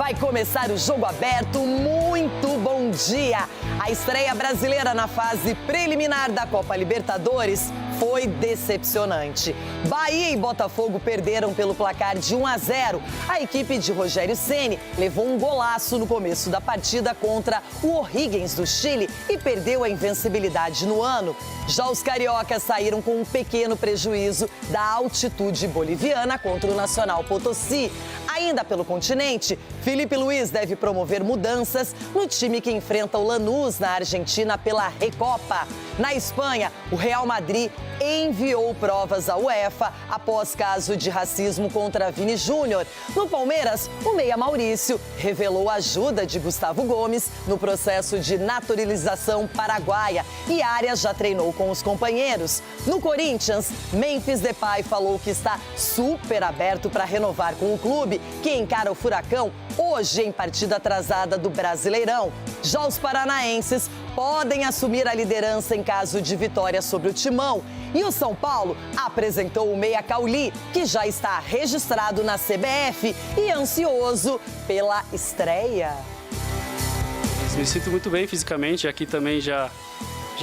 Vai começar o Jogo Aberto. Muito bom dia! A estreia brasileira na fase preliminar da Copa Libertadores foi decepcionante. Bahia e Botafogo perderam pelo placar de 1-0. A equipe de Rogério Ceni levou um golaço no começo da partida contra o O'Higgins do Chile e perdeu a invencibilidade no ano. Já os cariocas saíram com um pequeno prejuízo da altitude boliviana contra o Nacional Potosí. Ainda pelo continente, Felipe Luiz deve promover mudanças no time que enfrenta o Lanús na Argentina pela Recopa. Na Espanha, o Real Madrid enviou provas à UEFA após caso de racismo contra Vini Júnior. No Palmeiras, o meia Maurício revelou a ajuda de Gustavo Gomes no processo de naturalização paraguaia e Arias já treinou com os companheiros. No Corinthians, Memphis Depay falou que está super aberto para renovar com o clube, que encara o Furacão hoje em partida atrasada do Brasileirão. Já os paranaenses podem assumir a liderança em caso de vitória sobre o Timão. E o São Paulo apresentou o meia Cauli, que já está registrado na CBF e ansioso pela estreia. Me sinto muito bem fisicamente. Aqui também já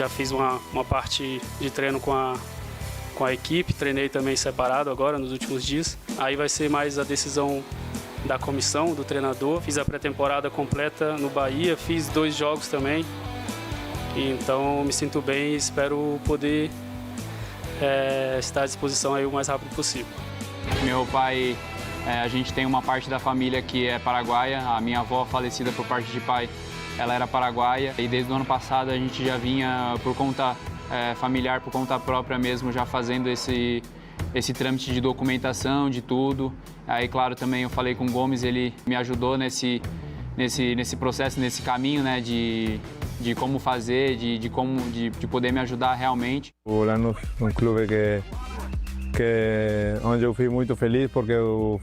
fiz uma parte de treino com a equipe. Treinei também separado agora nos últimos dias. Aí vai ser mais a decisão da comissão, do treinador. Fiz a pré-temporada completa no Bahia, fiz 2 jogos também. Então me sinto bem e espero poder estar à disposição aí o mais rápido possível. Meu pai, a gente tem uma parte da família que é paraguaia. A minha avó, falecida por parte de pai, ela era paraguaia. E desde o ano passado a gente já vinha por conta familiar, por conta própria mesmo, já fazendo esse trâmite de documentação, de tudo. Aí, claro, também eu falei com o Gomes, ele me ajudou nesse processo, nesse caminho, né, de como fazer, de poder me ajudar realmente. O Lanús é um clube onde eu fui muito feliz porque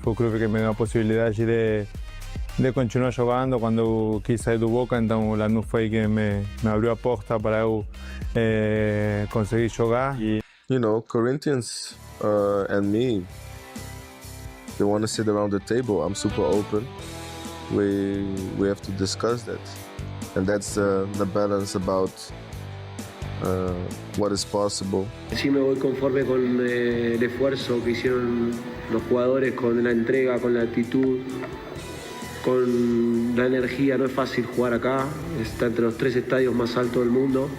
foi o clube que me deu a possibilidade de continuar jogando quando eu quis sair do Boca, então o Lanús foi quem me abriu a porta para eu conseguir jogar. You know, Corinthians and me, they want to sit around the table. I'm super open. We have to discuss that. And that's the balance about what is possible. Sí me voy conforme con el esfuerzo que hicieron los jugadores, con la entrega, con la actitud, con la energía. No es fácil jugar acá, está entre los 3 estadios más altos del mundo.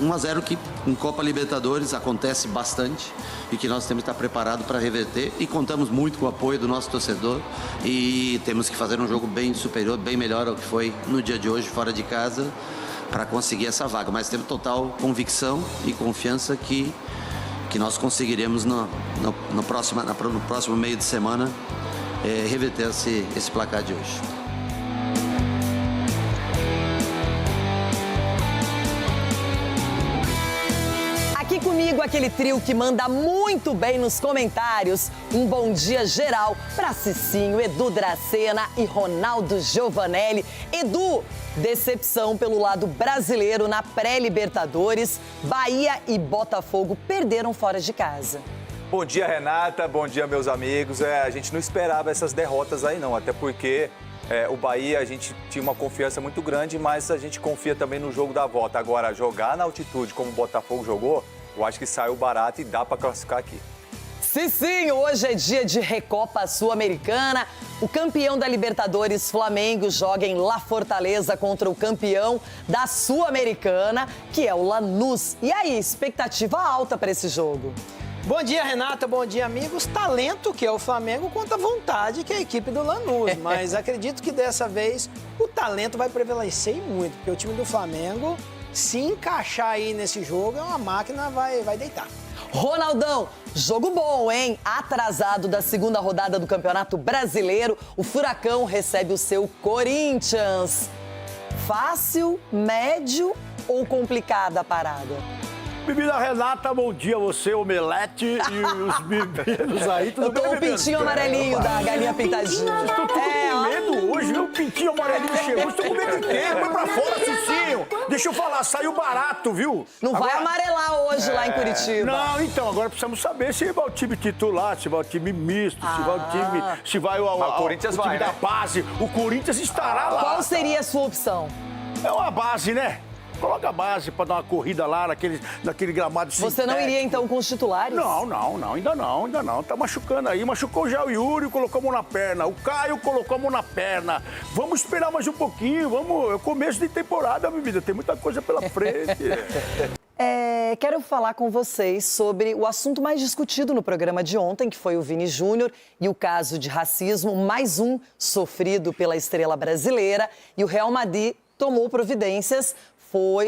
1-0 que em Copa Libertadores acontece bastante e que nós temos que estar preparados para reverter e contamos muito com o apoio do nosso torcedor e temos que fazer um jogo bem superior, bem melhor ao que foi no dia de hoje fora de casa para conseguir essa vaga, mas temos total convicção e confiança que nós conseguiremos no próximo meio de semana reverter esse placar de hoje. Aqui comigo, aquele trio que manda muito bem nos comentários. Um bom dia geral para Cicinho, Edu Dracena e Ronaldo Giovanelli. Edu, decepção pelo lado brasileiro na pré-Libertadores. Bahia e Botafogo perderam fora de casa. Bom dia, Renata. Bom dia, meus amigos. A gente não esperava essas derrotas aí, não. Até porque o Bahia, a gente tinha uma confiança muito grande, mas a gente confia também no jogo da volta. Agora, jogar na altitude como o Botafogo jogou, eu acho que saiu barato e dá para classificar aqui. Sim, hoje é dia de Recopa Sul-Americana. O campeão da Libertadores, Flamengo, joga em La Fortaleza contra o campeão da Sul-Americana, que é o Lanús. E aí, expectativa alta para esse jogo? Bom dia, Renata. Bom dia, amigos. Talento, que é o Flamengo, contra vontade, que é a equipe do Lanús. Mas acredito que dessa vez o talento vai prevalecer muito, porque o time do Flamengo, se encaixar aí nesse jogo, a máquina vai deitar. Ronaldão, jogo bom, hein? Atrasado da segunda rodada do Campeonato Brasileiro, o Furacão recebe o seu Corinthians. Fácil, médio ou complicada a parada? Bebida Renata, bom dia você, Omelete e os bebidos aí. Tudo bem, eu tô o pintinho amarelinho da galinha pintadinha. Estou com medo hoje, o pintinho amarelinho chegou. Estou com medo de quê? Vai pra fora, Cicinho. Cicinho, deixa eu falar, saiu barato, viu? Não vai amarelar hoje lá em Curitiba. Não, então, agora precisamos saber se vai o time titular, se vai o time misto, se vai o time... Se vai Mas o Corinthians o time vai, da né? base. O Corinthians estará lá. Qual seria a sua opção? É uma base, né? Coloca a base pra dar uma corrida lá naquele gramado sintético. Você não iria, então, com os titulares? Não, ainda não. Tá machucando aí. Machucou já o Yuri, colocou a mão na perna. O Caio colocou a mão na perna. Vamos esperar mais um pouquinho, vamos... É o começo de temporada, minha vida. Tem muita coisa pela frente. Quero falar com vocês sobre o assunto mais discutido no programa de ontem, que foi o Vini Júnior e o caso de racismo, mais um sofrido pela estrela brasileira. E o Real Madrid tomou providências,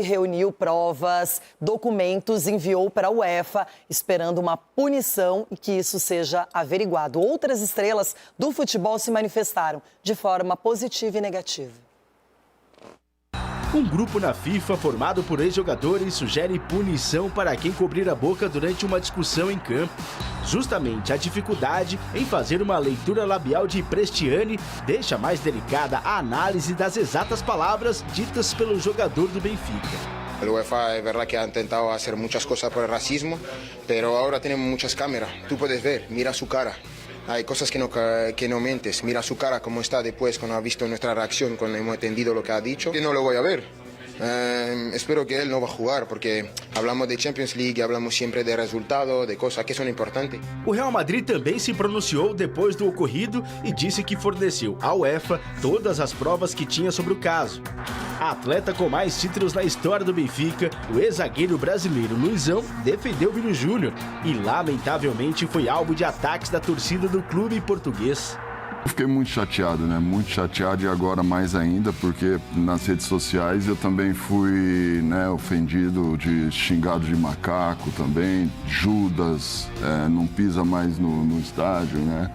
reuniu provas, documentos, enviou para a UEFA, esperando uma punição e que isso seja averiguado. Outras estrelas do futebol se manifestaram de forma positiva e negativa. Um grupo na FIFA formado por ex-jogadores sugere punição para quem cobrir a boca durante uma discussão em campo. Justamente a dificuldade em fazer uma leitura labial de Prestiani deixa mais delicada a análise das exatas palavras ditas pelo jogador do Benfica. El UEFA es verdad que ha intentado hacer muchas cosas por el racismo, pero ahora tenemos muchas cámaras. Tú puedes ver, mira su cara. Hay cosas que no mientes. Mira su cara cómo está después cuando ha visto nuestra reacción, cuando hemos entendido lo que ha dicho. Que no lo voy a ver. Espero que él no va a jugar, porque hablamos de Champions League, hablamos siempre de resultado, de cosas que são importantes. O Real Madrid também se pronunciou depois do ocorrido e disse que forneceu à UEFA todas as provas que tinha sobre o caso. A atleta com mais títulos na história do Benfica, o ex-zagueiro brasileiro Luizão, defendeu Vini Júnior e, lamentavelmente, foi alvo de ataques da torcida do clube português. Eu fiquei muito chateado, né? Muito chateado, e agora mais ainda, porque nas redes sociais eu também fui, né, ofendido, xingado de macaco também, Judas, não pisa mais no estádio, né?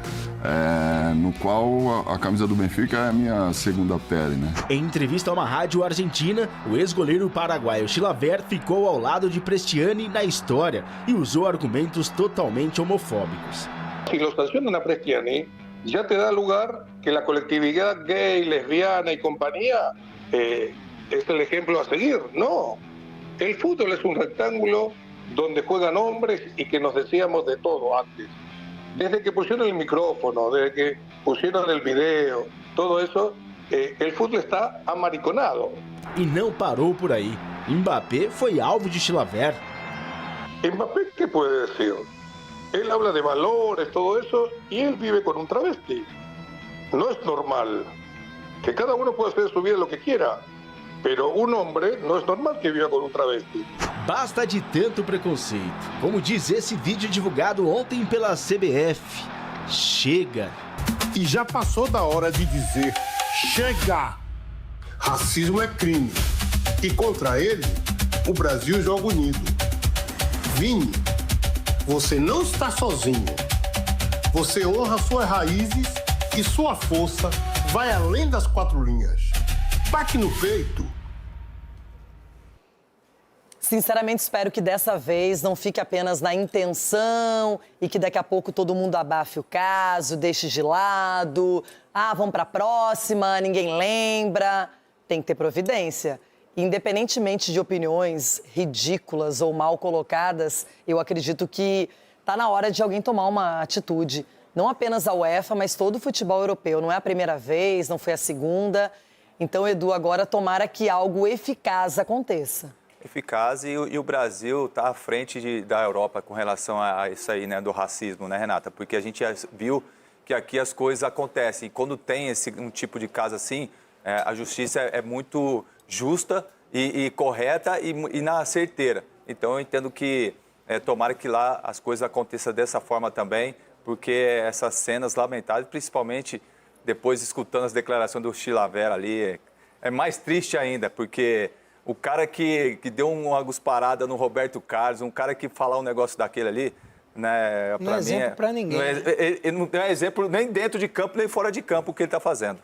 No qual a camisa do Benfica é a minha segunda pele, né? Em entrevista a uma rádio argentina, o ex-goleiro paraguaio Chilavert ficou ao lado de Prestiani na história e usou argumentos totalmente homofóbicos. Si lo sancionan a Prestiani, ya te da lugar que la colectividad gay, lesbiana y compañía es el ejemplo a seguir. No, el fútbol es un rectángulo donde juegan hombres y que nos decíamos de todo antes. Desde que pusieron el micrófono, desde que pusieron el video, todo eso, el fútbol está amariconado. E não parou por aí. Mbappé foi alvo de Chilavert. Mbappé, ¿qué puede decir? Él habla de valores, todo eso, y él vive con un travesti. No es normal. Que cada uno pueda hacer de su vida lo que quiera, pero un hombre no es normal que viva con un travesti. Basta de tanto preconceito. Como diz esse vídeo divulgado ontem pela CBF. Chega. E já passou da hora de dizer chega. Racismo é crime. E contra ele, o Brasil joga unido. Vini, você não está sozinho. Você honra suas raízes e sua força vai além das 4 linhas. Bate no peito. Sinceramente, espero que dessa vez não fique apenas na intenção e que daqui a pouco todo mundo abafe o caso, deixe de lado. Vamos para a próxima, ninguém lembra. Tem que ter providência. Independentemente de opiniões ridículas ou mal colocadas, eu acredito que está na hora de alguém tomar uma atitude. Não apenas a UEFA, mas todo o futebol europeu. Não é a primeira vez, não foi a segunda. Então, Edu, agora tomara que algo eficaz aconteça. Eficaz, e o Brasil está à frente da Europa com relação a isso aí, né, do racismo, né, Renata? Porque a gente já viu que aqui as coisas acontecem. E quando tem um tipo de caso assim, a justiça é muito justa e correta e na certeira. Então, eu entendo que tomara que lá as coisas aconteçam dessa forma também, porque essas cenas lamentáveis, principalmente depois escutando as declarações do Chilavert ali, é mais triste ainda, porque o cara que deu uma gusparada no Roberto Carlos, um cara que falar um negócio daquele ali, né, não é exemplo para ninguém. Ele não é exemplo nem dentro de campo, nem fora de campo o que ele está fazendo.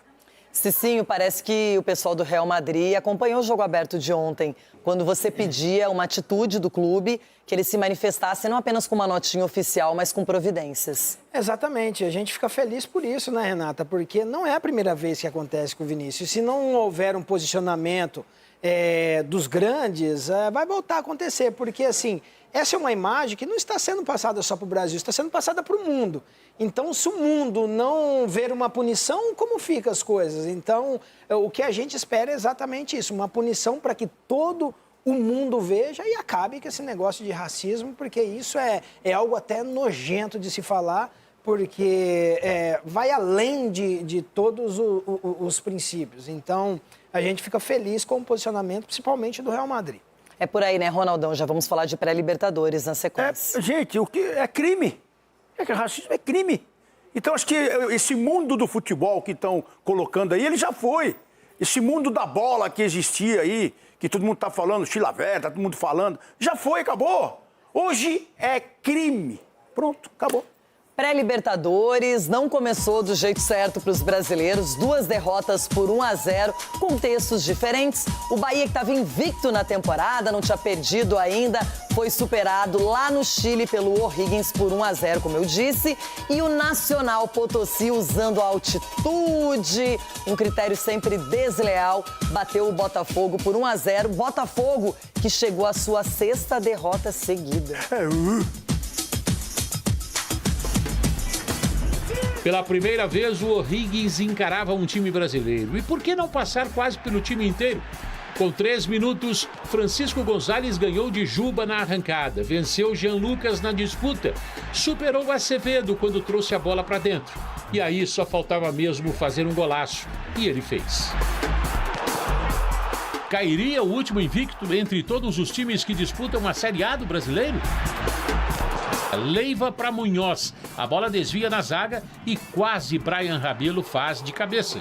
Cicinho, parece que o pessoal do Real Madrid acompanhou o jogo aberto de ontem, quando você pedia uma atitude do clube, que ele se manifestasse não apenas com uma notinha oficial, mas com providências. Exatamente, a gente fica feliz por isso, né, Renata? Porque não é a primeira vez que acontece com o Vinícius. Se não houver um posicionamento dos grandes, vai voltar a acontecer, porque assim, essa é uma imagem que não está sendo passada só para o Brasil, está sendo passada para o mundo. Então, se o mundo não ver uma punição, como ficam as coisas? Então, o que a gente espera é exatamente isso, uma punição para que todo o mundo veja e acabe com esse negócio de racismo, porque isso é algo até nojento de se falar, porque vai além de todos os princípios. Então, a gente fica feliz com o posicionamento, principalmente do Real Madrid. É por aí, né, Ronaldão? Já vamos falar de pré-Libertadores na sequência. Gente, o que é crime? Racismo é crime. Então, acho que esse mundo do futebol que estão colocando aí, ele já foi. Esse mundo da bola que existia aí, que todo mundo está falando, Chilavert, tá todo mundo falando, já foi, acabou. Hoje é crime. Pronto, acabou. Pré-Libertadores não começou do jeito certo para os brasileiros. 2 derrotas por 1-0, contextos diferentes. O Bahia, que estava invicto na temporada, não tinha perdido ainda, foi superado lá no Chile pelo O'Higgins por 1-0, como eu disse. E o Nacional Potosí, usando a altitude, um critério sempre desleal, bateu o Botafogo por 1-0. Botafogo, que chegou à sua 6ª derrota seguida. Pela primeira vez, o O'Higgins encarava um time brasileiro. E por que não passar quase pelo time inteiro? Com 3 minutos, Francisco Gonzalez ganhou de Juba na arrancada. Venceu Jean Lucas na disputa. Superou o Acevedo quando trouxe a bola para dentro. E aí só faltava mesmo fazer um golaço. E ele fez. Cairia o último invicto entre todos os times que disputam a Série A do brasileiro? Leiva para Munhoz. A bola desvia na zaga e quase Brian Rabelo faz de cabeça.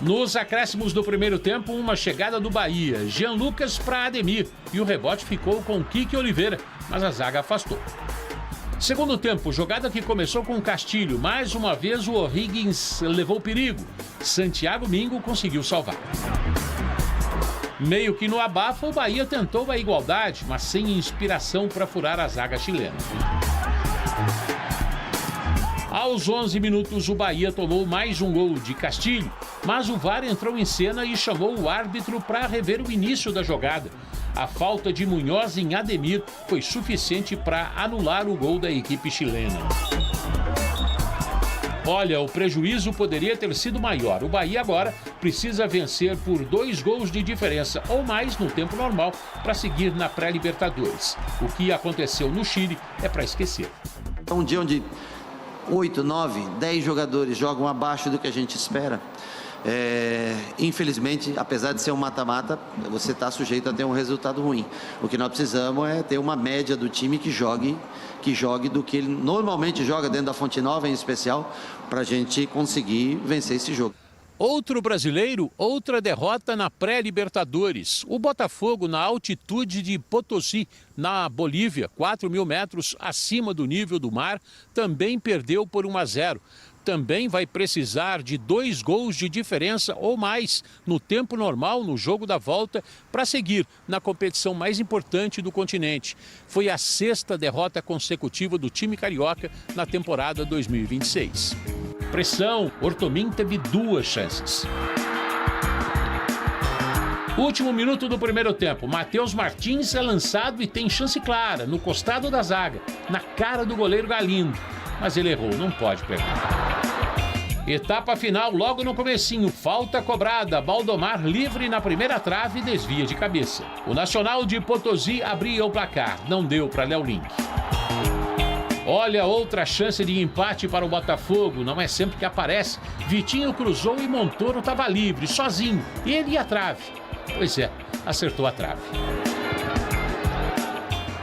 Nos acréscimos do primeiro tempo, uma chegada do Bahia. Jean Lucas para Ademir. E o rebote ficou com Kiki Oliveira, mas a zaga afastou. Segundo tempo, jogada que começou com Castilho. Mais uma vez o O'Higgins levou perigo. Santiago Mingo conseguiu salvar. Meio que no abafa, o Bahia tentou a igualdade, mas sem inspiração para furar a zaga chilena. Aos 11 minutos, o Bahia tomou mais um gol de Castilho, mas o VAR entrou em cena e chamou o árbitro para rever o início da jogada. A falta de Munhoz em Ademir foi suficiente para anular o gol da equipe chilena. Olha, o prejuízo poderia ter sido maior. O Bahia agora precisa vencer por 2 gols de diferença ou mais no tempo normal para seguir na pré-Libertadores. O que aconteceu no Chile é para esquecer. É um dia onde 8, 9, 10 jogadores jogam abaixo do que a gente espera. Infelizmente, apesar de ser um mata-mata, você está sujeito a ter um resultado ruim. O que nós precisamos é ter uma média do time que jogue do que ele normalmente joga dentro da Fonte Nova, em especial, para a gente conseguir vencer esse jogo. Outro brasileiro, outra derrota na pré-Libertadores. O Botafogo, na altitude de Potosí, na Bolívia, 4.000 metros acima do nível do mar, também perdeu por 1-0. Também vai precisar de 2 gols de diferença ou mais no tempo normal, no jogo da volta, para seguir na competição mais importante do continente. Foi a 6ª derrota consecutiva do time carioca na temporada 2026. Pressão, Ortomim teve 2 chances. Último minuto do primeiro tempo, Matheus Martins é lançado e tem chance clara, no costado da zaga, na cara do goleiro Galindo. Mas ele errou, não pode pegar. Etapa final, logo no comecinho, falta cobrada, Baldomar livre na primeira trave e desvia de cabeça. O Nacional de Potosí abria o placar, não deu para Léo Link. Olha, outra chance de empate para o Botafogo, não é sempre que aparece. Vitinho cruzou e Montoro estava livre, sozinho, ele e a trave. Pois é, acertou a trave.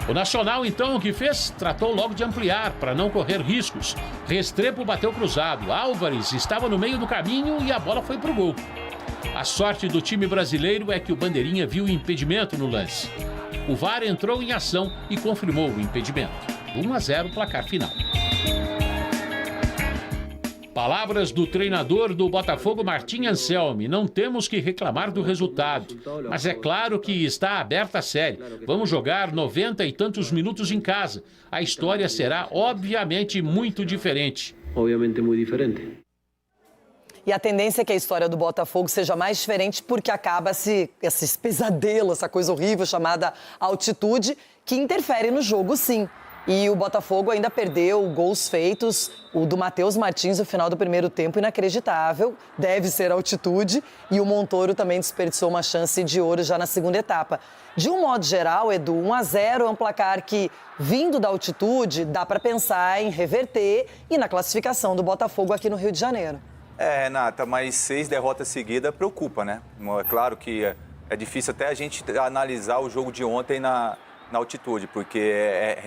O Nacional, então, o que fez? Tratou logo de ampliar, para não correr riscos. Restrepo bateu cruzado, Álvares estava no meio do caminho e a bola foi para o gol. A sorte do time brasileiro é que o Bandeirinha viu impedimento no lance. O VAR entrou em ação e confirmou o impedimento. 1-0 placar final. Palavras do treinador do Botafogo, Martim Anselmi. Não temos que reclamar do resultado, mas é claro que está aberta a série. Vamos jogar 90 e tantos minutos em casa. A história será, obviamente, muito diferente. Obviamente muito diferente. E a tendência é que a história do Botafogo seja mais diferente porque acaba esse pesadelo, essa coisa horrível chamada altitude, que interfere no jogo, sim. E o Botafogo ainda perdeu gols feitos, o do Matheus Martins no final do primeiro tempo, inacreditável, deve ser altitude, e o Montoro também desperdiçou uma chance de ouro já na segunda etapa. De um modo geral, Edu, 1-0 é um placar que, vindo da altitude, dá para pensar em reverter e na classificação do Botafogo aqui no Rio de Janeiro. Renata, mas 6 derrotas seguidas preocupa, né? É claro que é difícil até a gente analisar o jogo de ontem na altitude, porque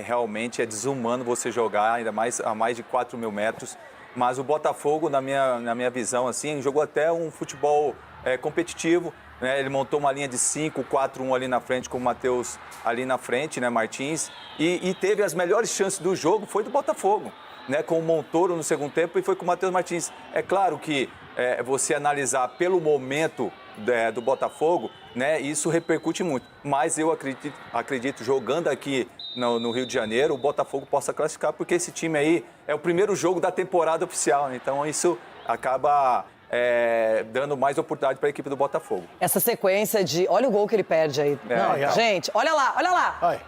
realmente é desumano você jogar ainda mais a mais de 4.000 metros. Mas o Botafogo, na minha visão, assim, jogou até um futebol competitivo, né? Ele montou uma linha de 5-4-1 ali na frente, com o Matheus ali na frente, né, Martins, e teve as melhores chances do jogo, foi do Botafogo, né, com o Montoro no segundo tempo e foi com o Matheus Martins. É claro que você analisar pelo momento do Botafogo, né, isso repercute muito. Mas eu acredito jogando aqui no Rio de Janeiro, o Botafogo possa classificar, porque esse time aí é o primeiro jogo da temporada oficial, né? Então isso acaba dando mais oportunidade para a equipe do Botafogo. Essa sequência de... Olha o gol que ele perde aí. Não, gente, olha lá, olha lá. Ai.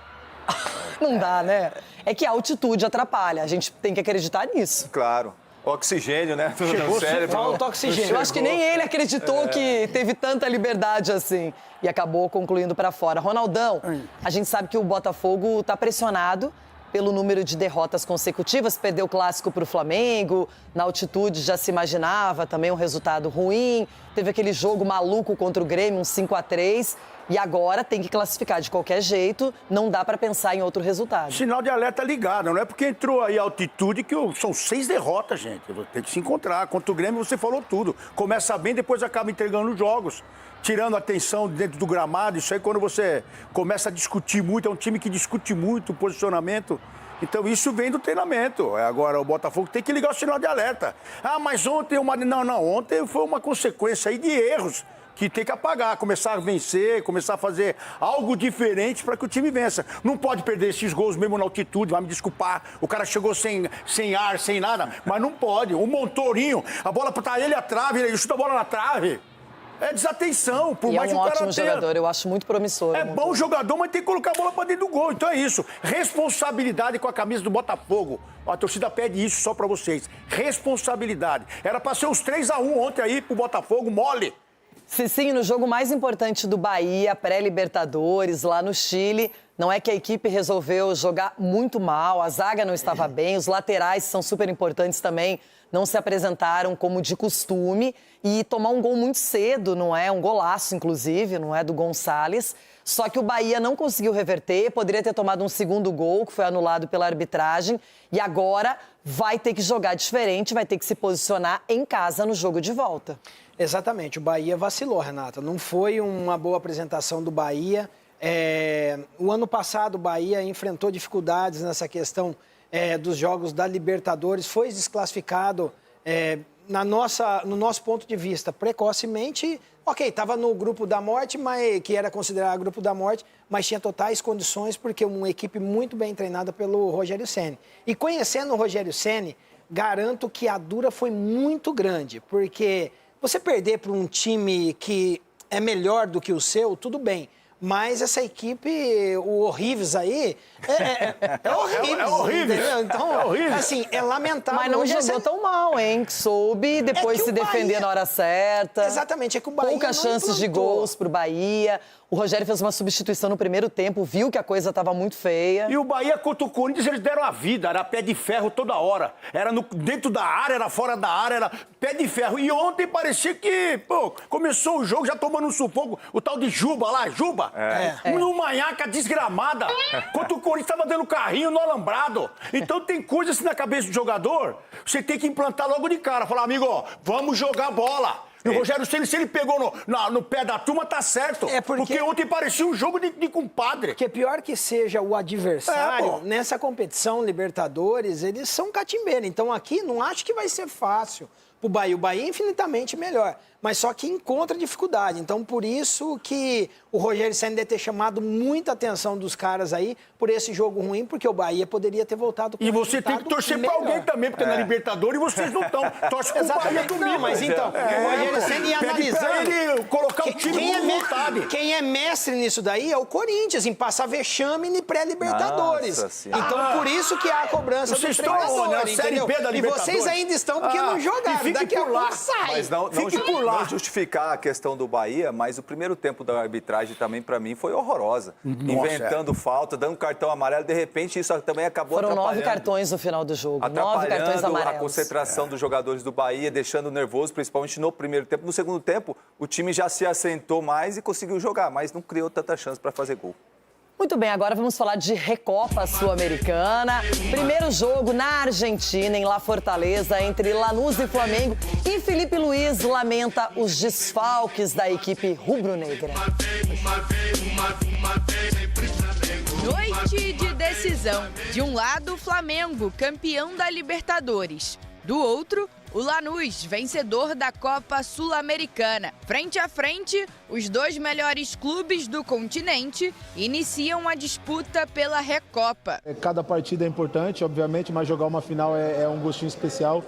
Não dá, né? É que a altitude atrapalha, a gente tem que acreditar nisso. Claro. Oxigênio, né? Chegou, falta oxigênio. Eu acho que nem ele acreditou que teve tanta liberdade assim e acabou concluindo para fora. Ronaldão, a gente sabe que o Botafogo está pressionado pelo número de derrotas consecutivas, perdeu o clássico para o Flamengo, na altitude já se imaginava também um resultado ruim, teve aquele jogo maluco contra o Grêmio, um 5-3, e agora tem que classificar de qualquer jeito, não dá para pensar em outro resultado. Sinal de alerta ligado, não é porque entrou aí a altitude que são 6 derrotas, gente. Tem que se encontrar. Contra o Grêmio você falou tudo. Começa bem, depois acaba entregando os jogos, tirando a atenção dentro do gramado. Isso aí quando você começa a discutir muito, é um time que discute muito o posicionamento. Então isso vem do treinamento. Agora o Botafogo tem que ligar o sinal de alerta. Ah, mas ontem ontem foi uma consequência aí de erros que tem que apagar, começar a vencer, começar a fazer algo diferente para que o time vença. Não pode perder esses gols mesmo na altitude, vai me desculpar. O cara chegou sem ar, sem nada, mas não pode. O Montorinho, a bola tá ele à trave, ele chuta a bola na trave. É desatenção, por mais que o cara tenha. É um ótimo jogador, eu acho muito promissor. É bom jogador, mas tem que colocar a bola para dentro do gol. Então é isso. Responsabilidade com a camisa do Botafogo. A torcida pede isso só para vocês. Responsabilidade. Era para ser uns 3-1 ontem aí pro Botafogo, mole. Cicinho, no jogo mais importante do Bahia, pré-Libertadores, lá no Chile, não é que a equipe resolveu jogar muito mal, a zaga não estava bem, os laterais são super importantes também, não se apresentaram como de costume e tomar um gol muito cedo, não é? Um golaço, inclusive, não é? Do Gonçalves. Só que o Bahia não conseguiu reverter, poderia ter tomado um segundo gol, que foi anulado pela arbitragem, e agora vai ter que jogar diferente, vai ter que se posicionar em casa no jogo de volta. Exatamente, o Bahia vacilou, Renata. Não foi uma boa apresentação do Bahia. O ano passado o Bahia enfrentou dificuldades nessa questão dos jogos da Libertadores, foi desclassificado no nosso ponto de vista precocemente. Ok, estava no grupo da morte, que era considerado grupo da morte, mas tinha totais condições porque uma equipe muito bem treinada pelo Rogério Ceni. E conhecendo o Rogério Ceni, garanto que a dura foi muito grande, porque você perder para um time que é melhor do que o seu, tudo bem. Mas essa equipe, o Horríveis aí, é horrível. É horrível. Entendeu? Então, é horrível. Assim, é lamentável. Mas não jogou tão mal, hein? Soube depois se defender na hora certa. Exatamente, é que o Bahia poucas chances de gols pro Bahia. O Rogério fez uma substituição no primeiro tempo, viu que a coisa estava muito feia. E o Bahia contra o Corinthians, eles deram a vida, era pé de ferro toda hora. Era dentro da área, era fora da área, era pé de ferro. E ontem parecia que, começou o jogo já tomando um sufoco, o tal de Juba lá, Juba. Uma manhaca desgramada. Contra o Corinthians estava dando carrinho no alambrado. Então tem coisas assim na cabeça do jogador, você tem que implantar logo de cara. Falar, amigo, vamos jogar bola. E o Rogério Ceni, se ele pegou no pé da turma, tá certo. Porque ontem parecia um jogo de compadre. Porque pior que seja o adversário, nessa competição Libertadores, eles são catimbeiros. Então aqui não acho que vai ser fácil pro Bahia. O Bahia é infinitamente melhor, mas só que encontra dificuldade. Então, por isso que o Rogério Ceni deve ter chamado muita atenção dos caras aí por esse jogo ruim, porque o Bahia poderia ter voltado com E você tem que torcer para alguém também, porque na Libertadores vocês não estão. Torce com o Bahia domingo. Não, mas então, o Rogério Ceni ia analisando... ele colocar o time com vontade. Quem é mestre nisso daí é o Corinthians, em passar vexame em pré-Libertadores. Então, por isso que há a cobrança do treinador, entendeu? E vocês ainda estão porque não jogaram. Daqui a pouco sai. Mas não justificar a questão do Bahia, mas o primeiro tempo da arbitragem também, para mim, foi horrorosa. Inventando falta, dando cartão amarelo, de repente isso também acabou atrapalhando. Foram 9 cartões no final do jogo, 9 cartões amarelos. A concentração dos jogadores do Bahia, deixando nervoso, principalmente no primeiro tempo. No segundo tempo, o time já se assentou mais e conseguiu jogar, mas não criou tanta chance para fazer gol. Muito bem, agora vamos falar de Recopa Sul-Americana. Primeiro jogo na Argentina, em La Fortaleza, entre Lanús e Flamengo. E Felipe Luiz lamenta os desfalques da equipe rubro-negra. Noite de decisão. De um lado, o Flamengo, campeão da Libertadores. Do outro, o Lanús, vencedor da Copa Sul-Americana. Frente a frente, os dois melhores clubes do continente iniciam a disputa pela Recopa. Cada partida é importante, obviamente, mas jogar uma final é um gostinho especial.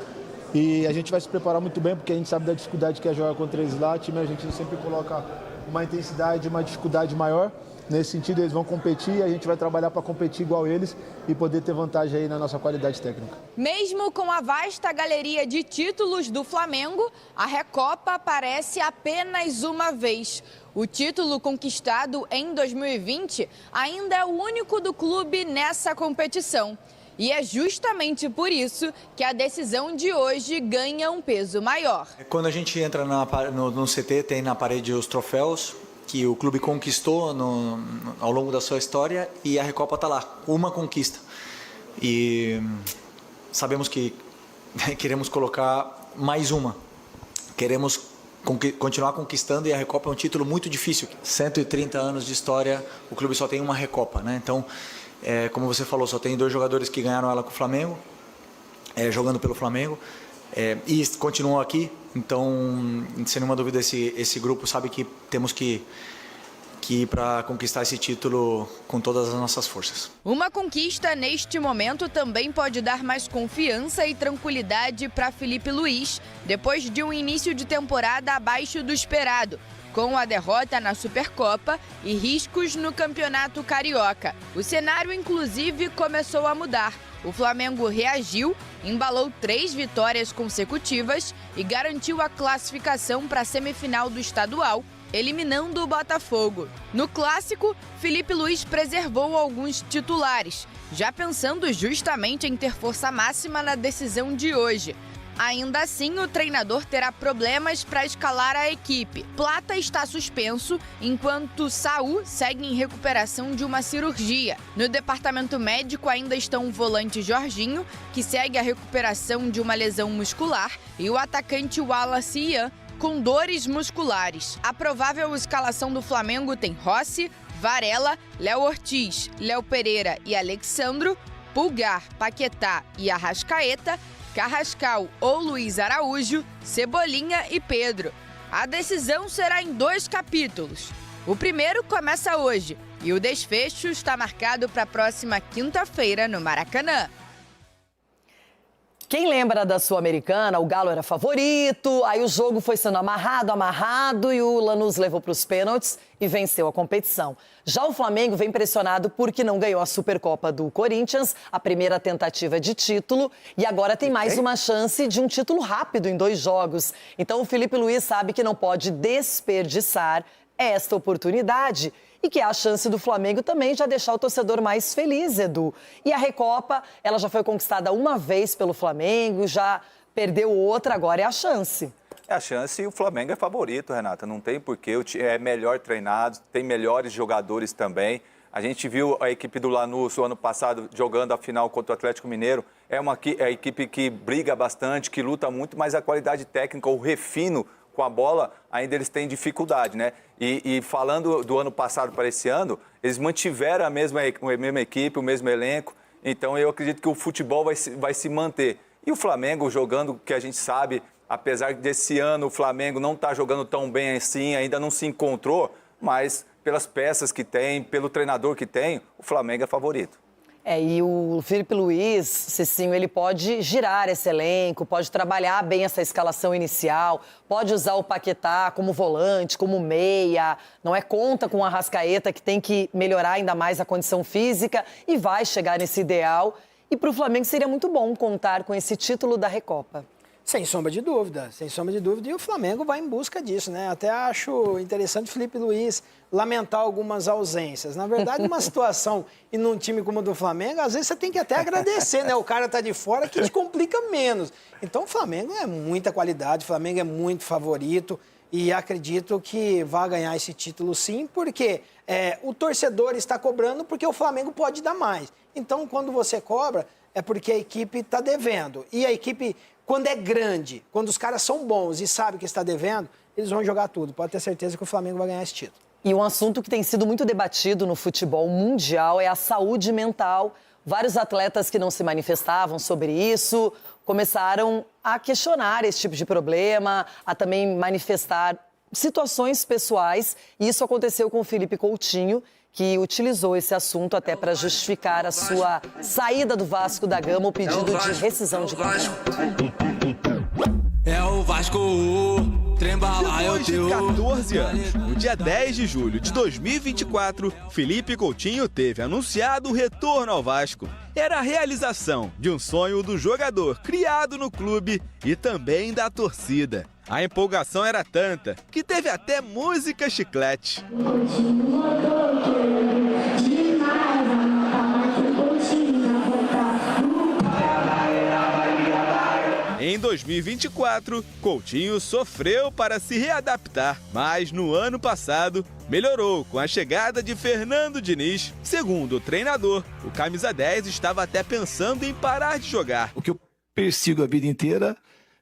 E a gente vai se preparar muito bem, porque a gente sabe da dificuldade que é jogar contra eles lá. O time argentino sempre coloca uma intensidade, uma dificuldade maior. Nesse sentido, eles vão competir, a gente vai trabalhar para competir igual eles e poder ter vantagem aí na nossa qualidade técnica. Mesmo com a vasta galeria de títulos do Flamengo, a Recopa aparece apenas uma vez. O título conquistado em 2020 ainda é o único do clube nessa competição. E é justamente por isso que a decisão de hoje ganha um peso maior. Quando a gente entra no CT, tem na parede os troféus que o clube conquistou ao longo da sua história, e a Recopa está lá, uma conquista. E sabemos que queremos colocar mais uma. Queremos continuar conquistando, e a Recopa é um título muito difícil. 130 anos de história, o clube só tem uma Recopa, né? Então, como você falou, só tem 2 jogadores que ganharam ela com o Flamengo, jogando pelo Flamengo, e continuam aqui. Então, sem nenhuma dúvida, esse grupo sabe que temos que ir para conquistar esse título com todas as nossas forças. Uma conquista neste momento também pode dar mais confiança e tranquilidade para Felipe Luiz, depois de um início de temporada abaixo do esperado, com a derrota na Supercopa e riscos no Campeonato Carioca. O cenário, inclusive, começou a mudar. O Flamengo reagiu, embalou 3 vitórias consecutivas e garantiu a classificação para a semifinal do estadual, eliminando o Botafogo. No clássico, Felipe Luiz preservou alguns titulares, já pensando justamente em ter força máxima na decisão de hoje. Ainda assim, o treinador terá problemas para escalar a equipe. Plata está suspenso, enquanto Saúl segue em recuperação de uma cirurgia. No departamento médico ainda estão o volante Jorginho, que segue a recuperação de uma lesão muscular, e o atacante Wallace Ian, com dores musculares. A provável escalação do Flamengo tem Rossi, Varela, Léo Ortiz, Léo Pereira e Alexandro, Pulgar, Paquetá e Arrascaeta, Carrascal ou Luiz Araújo, Cebolinha e Pedro. A decisão será em 2 capítulos. O primeiro começa hoje e o desfecho está marcado para a próxima quinta-feira no Maracanã. Quem lembra da Sul-Americana, o Galo era favorito, aí o jogo foi sendo amarrado e o Lanús levou para os pênaltis e venceu a competição. Já o Flamengo vem pressionado porque não ganhou a Supercopa do Corinthians, a primeira tentativa de título, e agora tem mais uma chance de um título rápido em 2 jogos. Então o Felipe Luiz sabe que não pode desperdiçar esta oportunidade. E que é a chance do Flamengo também já deixar o torcedor mais feliz, Edu. E a Recopa, ela já foi conquistada uma vez pelo Flamengo, já perdeu outra, agora é a chance. É a chance e o Flamengo é favorito, Renata. Não tem porquê, é melhor treinado, tem melhores jogadores também. A gente viu a equipe do Lanús o ano passado jogando a final contra o Atlético Mineiro. É a equipe que briga bastante, que luta muito, mas a qualidade técnica, o refino com a bola, ainda eles têm dificuldade, né? E falando do ano passado para esse ano, eles mantiveram a mesma equipe, o mesmo elenco. Então eu acredito que o futebol vai se manter. E o Flamengo jogando, que a gente sabe, apesar desse ano o Flamengo não estar jogando tão bem assim, ainda não se encontrou, mas pelas peças que tem, pelo treinador que tem, o Flamengo é favorito. E o Filipe Luís, Cicinho, ele pode girar esse elenco, pode trabalhar bem essa escalação inicial, pode usar o Paquetá como volante, como meia, não é conta com o Arrascaeta, que tem que melhorar ainda mais a condição física e vai chegar nesse ideal. E para o Flamengo seria muito bom contar com esse título da Recopa. Sem sombra de dúvida, sem sombra de dúvida. E o Flamengo vai em busca disso, né? Até acho interessante o Filipe Luís lamentar algumas ausências. Na verdade, uma situação e num time como o do Flamengo, às vezes você tem que até agradecer, né? O cara tá de fora que te complica menos. Então o Flamengo é muita qualidade, o Flamengo é muito favorito e acredito que vai ganhar esse título sim, porque o torcedor está cobrando porque o Flamengo pode dar mais. Então, quando você cobra, é porque a equipe está devendo. E a equipe, quando é grande, quando os caras são bons e sabem que está devendo, eles vão jogar tudo. Pode ter certeza que o Flamengo vai ganhar esse título. E um assunto que tem sido muito debatido no futebol mundial é a saúde mental. Vários atletas que não se manifestavam sobre isso começaram a questionar esse tipo de problema, a também manifestar situações pessoais. E isso aconteceu com o Felipe Coutinho, que utilizou esse assunto até para justificar a sua saída do Vasco da Gama, o pedido de rescisão de contrato. É o Vasco, trembala, depois de 14 anos, no dia 10 de julho de 2024, Felipe Coutinho teve anunciado o retorno ao Vasco. Era a realização de um sonho do jogador criado no clube e também da torcida. A empolgação era tanta que teve até música chiclete. Em 2024, Coutinho sofreu para se readaptar, mas no ano passado melhorou com a chegada de Fernando Diniz. Segundo o treinador, o camisa 10 estava até pensando em parar de jogar. O que eu persigo a vida inteira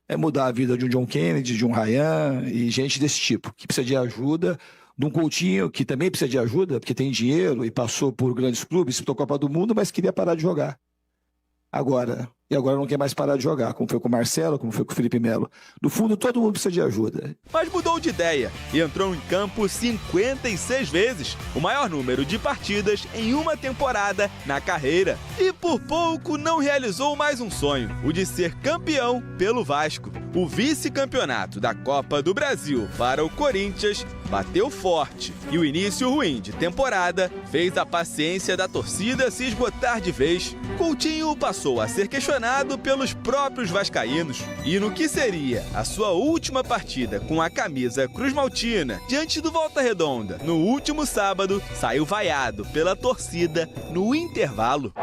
é mudar a vida de um John Kennedy, de um Ryan e gente desse tipo, que precisa de ajuda, de um Coutinho que também precisa de ajuda, porque tem dinheiro e passou por grandes clubes, disputou a Copa do Mundo, mas queria parar de jogar. Agora não quer mais parar de jogar, como foi com o Marcelo, como foi com o Felipe Melo. No fundo, todo mundo precisa de ajuda. Mas mudou de ideia e entrou em campo 56 vezes, o maior número de partidas em uma temporada na carreira. E por pouco não realizou mais um sonho, o de ser campeão pelo Vasco. O vice-campeonato da Copa do Brasil para o Corinthians bateu forte e o início ruim de temporada fez a paciência da torcida se esgotar de vez. Coutinho passou a ser questionado pelos próprios vascaínos e no que seria a sua última partida com a camisa cruz-maltina diante do Volta Redonda no último sábado, saiu vaiado pela torcida no intervalo.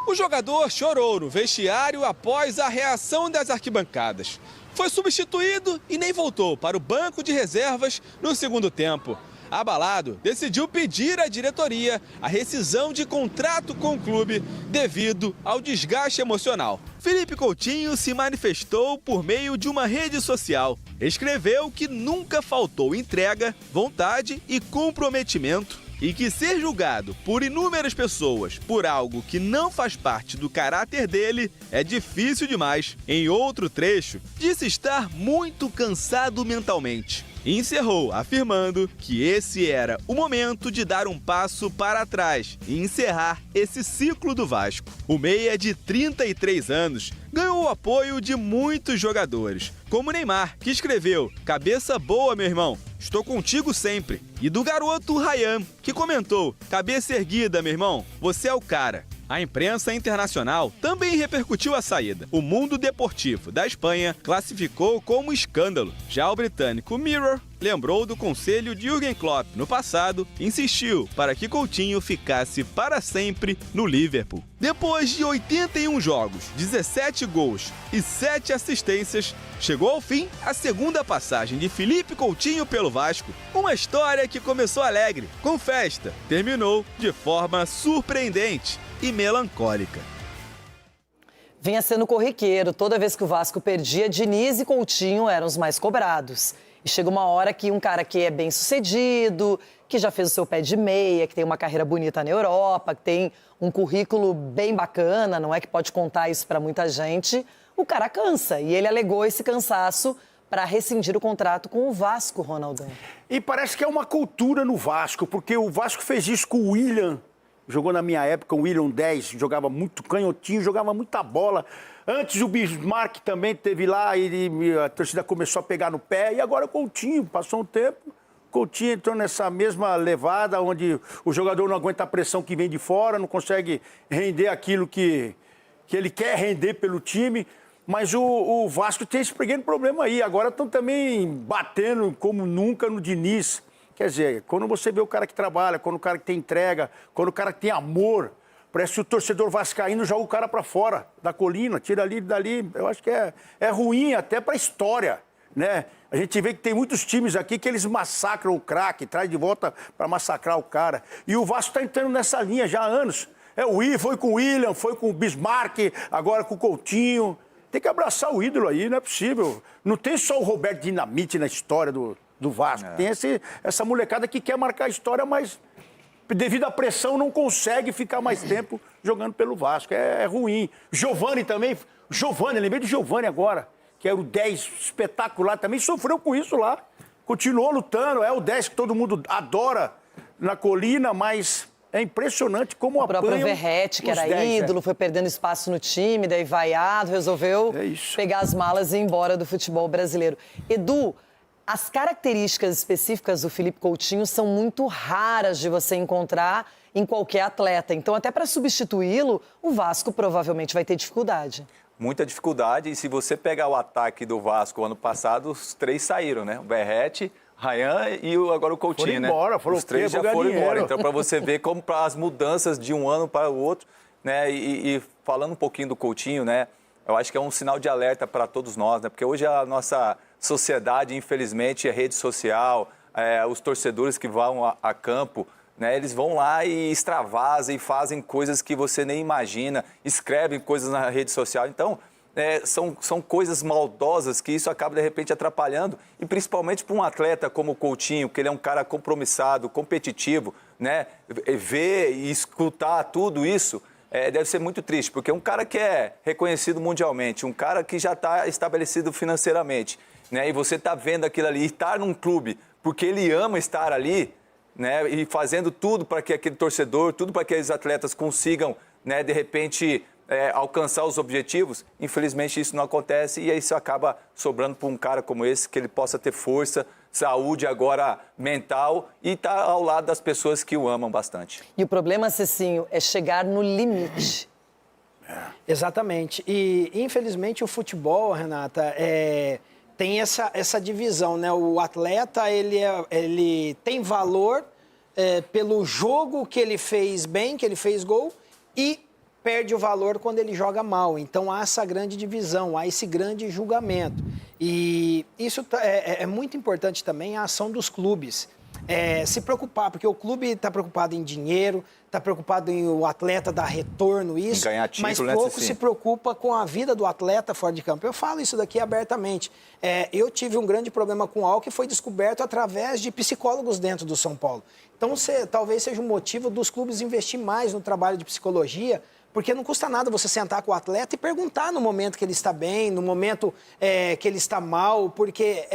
O jogador chorou no vestiário após a reação das arquibancadas. Foi substituído e nem voltou para o banco de reservas no segundo tempo. Abalado, decidiu pedir à diretoria a rescisão de contrato com o clube devido ao desgaste emocional. Felipe Coutinho se manifestou por meio de uma rede social. Escreveu que nunca faltou entrega, vontade e comprometimento. E que ser julgado por inúmeras pessoas por algo que não faz parte do caráter dele é difícil demais. Em outro trecho, disse estar muito cansado mentalmente. E encerrou afirmando que esse era o momento de dar um passo para trás e encerrar esse ciclo do Vasco. O meia de 33 anos ganhou o apoio de muitos jogadores, como Neymar, que escreveu: "Cabeça boa, meu irmão, estou contigo sempre", e do garoto Ryan, que comentou: "Cabeça erguida, meu irmão, você é o cara". A imprensa internacional também repercutiu a saída. O Mundo Deportivo da Espanha classificou como escândalo. Já o britânico Mirror lembrou do conselho de Jürgen Klopp no passado e insistiu para que Coutinho ficasse para sempre no Liverpool. Depois de 81 jogos, 17 gols e 7 assistências, chegou ao fim a segunda passagem de Felipe Coutinho pelo Vasco. Uma história que começou alegre, com festa, terminou de forma surpreendente e melancólica. Vinha sendo corriqueiro, toda vez que o Vasco perdia, Diniz e Coutinho eram os mais cobrados. E chega uma hora que um cara que é bem sucedido, que já fez o seu pé de meia, que tem uma carreira bonita na Europa, que tem um currículo bem bacana, não é que pode contar isso para muita gente, o cara cansa. E ele alegou esse cansaço para rescindir o contrato com o Vasco, Ronaldão. E parece que é uma cultura no Vasco, porque o Vasco fez isso com o William. Jogou na minha época, o William 10, jogava muito canhotinho, jogava muita bola. Antes o Bismarck também teve lá, e a torcida começou a pegar no pé. E agora o Coutinho, passou um tempo, o Coutinho entrou nessa mesma levada, onde o jogador não aguenta a pressão que vem de fora, não consegue render aquilo que ele quer render pelo time. Mas o Vasco tem esse pequeno problema aí. Agora estão também batendo como nunca no Diniz. Quer dizer, quando você vê o cara que trabalha, quando o cara que tem entrega, quando o cara que tem amor, parece que o torcedor vascaíno joga o cara para fora da colina, tira ali dali. Eu acho que é ruim até para a história, né? A gente vê que tem muitos times aqui que eles massacram o craque, traz de volta para massacrar o cara. E o Vasco está entrando nessa linha já há anos. Foi com o William, foi com o Bismarck, agora com o Coutinho. Tem que abraçar o ídolo aí, não é possível. Não tem só o Roberto Dinamite na história do Vasco. Tem essa molecada que quer marcar a história, mas devido à pressão não consegue ficar mais tempo jogando pelo Vasco. É ruim. Giovani também. Lembrei de Giovani agora, que era o 10 espetacular, também sofreu com isso lá. Continuou lutando, é o 10 que todo mundo adora na colina, mas é impressionante como apanham. O próprio Verratti, que era ídolo, foi perdendo espaço no time, daí vaiado, resolveu pegar as malas e ir embora do futebol brasileiro. Edu, as características específicas do Felipe Coutinho são muito raras de você encontrar em qualquer atleta. Então, até para substituí-lo, o Vasco provavelmente vai ter dificuldade. Muita dificuldade. E se você pegar o ataque do Vasco ano passado, os 3 saíram, né? O Verratti, Ryan e agora o Coutinho, né? Os 3 já foram embora. Então, para você ver como as mudanças de um ano para o outro, né? E falando um pouquinho do Coutinho, né? Eu acho que é um sinal de alerta para todos nós, né? Porque hoje a nossa sociedade, infelizmente, é rede social, os torcedores que vão a campo, né? Eles vão lá e extravasam e fazem coisas que você nem imagina, escrevem coisas na rede social. Então, são coisas maldosas que isso acaba, de repente, atrapalhando. E principalmente para um atleta como o Coutinho, que ele é um cara compromissado, competitivo, né? Ver e escutar tudo isso deve ser muito triste, porque um cara que é reconhecido mundialmente, um cara que já está estabelecido financeiramente, né? E você está vendo aquilo ali, estar num clube porque ele ama estar ali, né? E fazendo tudo para que aquele torcedor, tudo para que aqueles atletas consigam, né, de repente, alcançar os objetivos. Infelizmente isso não acontece e isso acaba sobrando para um cara como esse, que ele possa ter força, saúde agora mental e estar ao lado das pessoas que o amam bastante. E o problema, Cecinho, é chegar no limite. Exatamente. E, infelizmente, o futebol, Renata, tem essa divisão, né? O atleta, ele tem valor pelo jogo que ele fez bem, que ele fez gol, e perde o valor quando ele joga mal. Então, há essa grande divisão, há esse grande julgamento. E isso é muito importante também, a ação dos clubes. Se preocupar, porque o clube está preocupado em dinheiro, está preocupado em o atleta dar retorno, isso, ganhar título, mas pouco se preocupa com a vida do atleta fora de campo. Eu falo isso daqui abertamente. Eu tive um grande problema com álcool que foi descoberto através de psicólogos dentro do São Paulo. Então, talvez seja um motivo dos clubes investir mais no trabalho de psicologia, porque não custa nada você sentar com o atleta e perguntar no momento que ele está bem, no momento que ele está mal, porque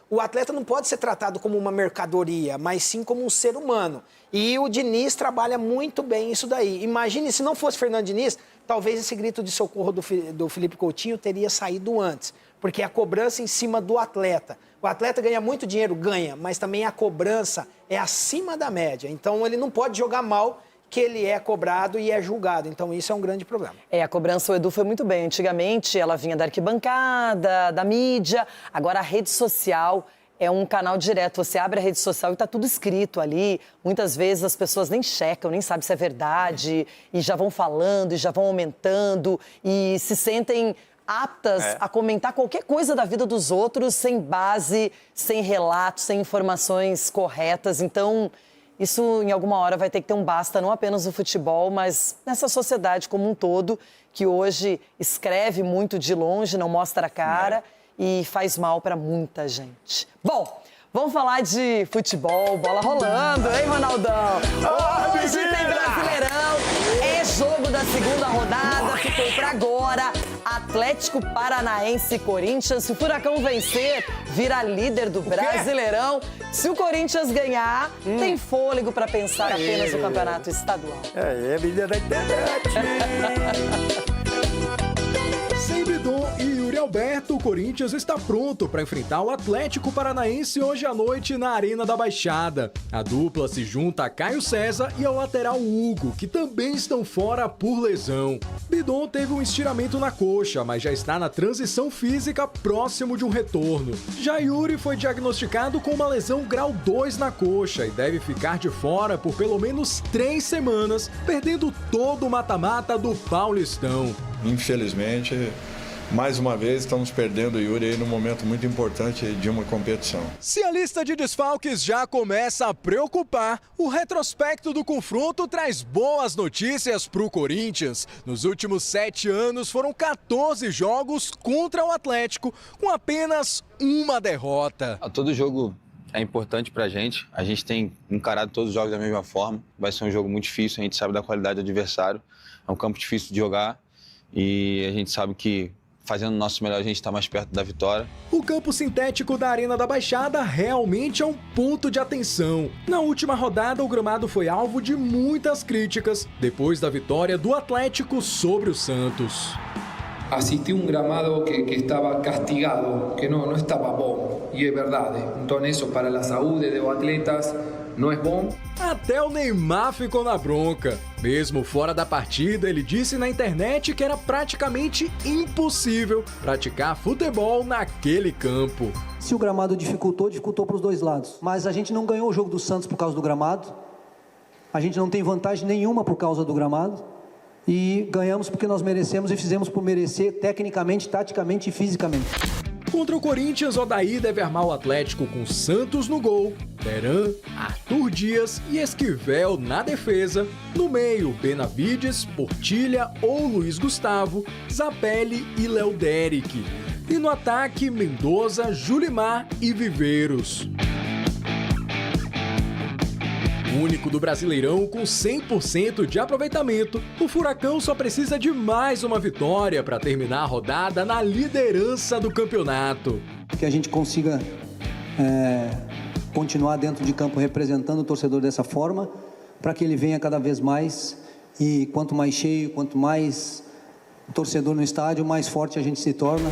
o atleta não pode ser tratado como uma mercadoria, mas sim como um ser humano. E o Diniz trabalha muito bem isso daí. Imagine, se não fosse Fernando Diniz, talvez esse grito de socorro do Felipe Coutinho teria saído antes, porque é a cobrança em cima do atleta. O atleta ganha muito dinheiro, ganha, mas também a cobrança é acima da média. Então ele não pode jogar mal, que ele é cobrado e é julgado. Então, isso é um grande problema. A cobrança, o Edu foi muito bem. Antigamente, ela vinha da arquibancada, da mídia. Agora, a rede social é um canal direto. Você abre a rede social e está tudo escrito ali. Muitas vezes as pessoas nem checam, nem sabem se é verdade. E já vão falando, e já vão aumentando. E se sentem aptas a comentar qualquer coisa da vida dos outros sem base, sem relatos, sem informações corretas. Então, isso, em alguma hora, vai ter que ter um basta, não apenas no futebol, mas nessa sociedade como um todo, que hoje escreve muito de longe, não mostra a cara e faz mal para muita gente. Bom, Vamos falar de futebol, bola rolando, hein, Ronaldão? Hoje tem Brasileirão, é jogo da segunda rodada, ficou pra agora. Atlético Paranaense e Corinthians. Se o Furacão vencer, vira líder do Brasileirão. Se o Corinthians ganhar, tem fôlego pra pensar apenas no campeonato estadual. É mídia da internet. Sem Bidon e Yuri Alberto, o Corinthians está pronto para enfrentar o Atlético Paranaense hoje à noite na Arena da Baixada. A dupla se junta a Caio César e ao lateral Hugo, que também estão fora por lesão. Bidon teve um estiramento na coxa, mas já está na transição física próximo de um retorno. Já Yuri foi diagnosticado com uma lesão grau 2 na coxa e deve ficar de fora por pelo menos 3 semanas, perdendo todo o mata-mata do Paulistão. Infelizmente, mais uma vez, estamos perdendo o Yuri aí num momento muito importante de uma competição. Se a lista de desfalques já começa a preocupar, o retrospecto do confronto traz boas notícias para o Corinthians. Nos últimos 7 anos, foram 14 jogos contra o Atlético, com apenas uma derrota. Todo jogo é importante pra gente. A gente tem encarado todos os jogos da mesma forma. Vai ser um jogo muito difícil, a gente sabe da qualidade do adversário. É um campo difícil de jogar. E a gente sabe que fazendo o nosso melhor a gente está mais perto da vitória. O campo sintético da Arena da Baixada realmente é um ponto de atenção. Na última rodada, o gramado foi alvo de muitas críticas, depois da vitória do Atlético sobre o Santos. Assisti um gramado que estava castigado, que não estava bom, e é verdade. Então isso para a saúde dos atletas não é bom. Até o Neymar ficou na bronca. Mesmo fora da partida, ele disse na internet que era praticamente impossível praticar futebol naquele campo. Se o gramado dificultou para os dois lados. Mas a gente não ganhou o jogo do Santos por causa do gramado. A gente não tem vantagem nenhuma por causa do gramado. E ganhamos porque nós merecemos e fizemos por merecer tecnicamente, taticamente e fisicamente. Contra o Corinthians, Odair deve armar o Atlético com Santos no gol, Teran, Arthur Dias e Esquivel na defesa. No meio, Benavides, Portilha ou Luiz Gustavo, Zapelli e Léo Derek. E no ataque, Mendoza, Julimar e Viveiros. Único do Brasileirão com 100% de aproveitamento, o Furacão só precisa de mais uma vitória para terminar a rodada na liderança do campeonato. Que a gente consiga continuar dentro de campo representando o torcedor dessa forma, para que ele venha cada vez mais e quanto mais cheio, quanto mais torcedor no estádio, mais forte a gente se torna.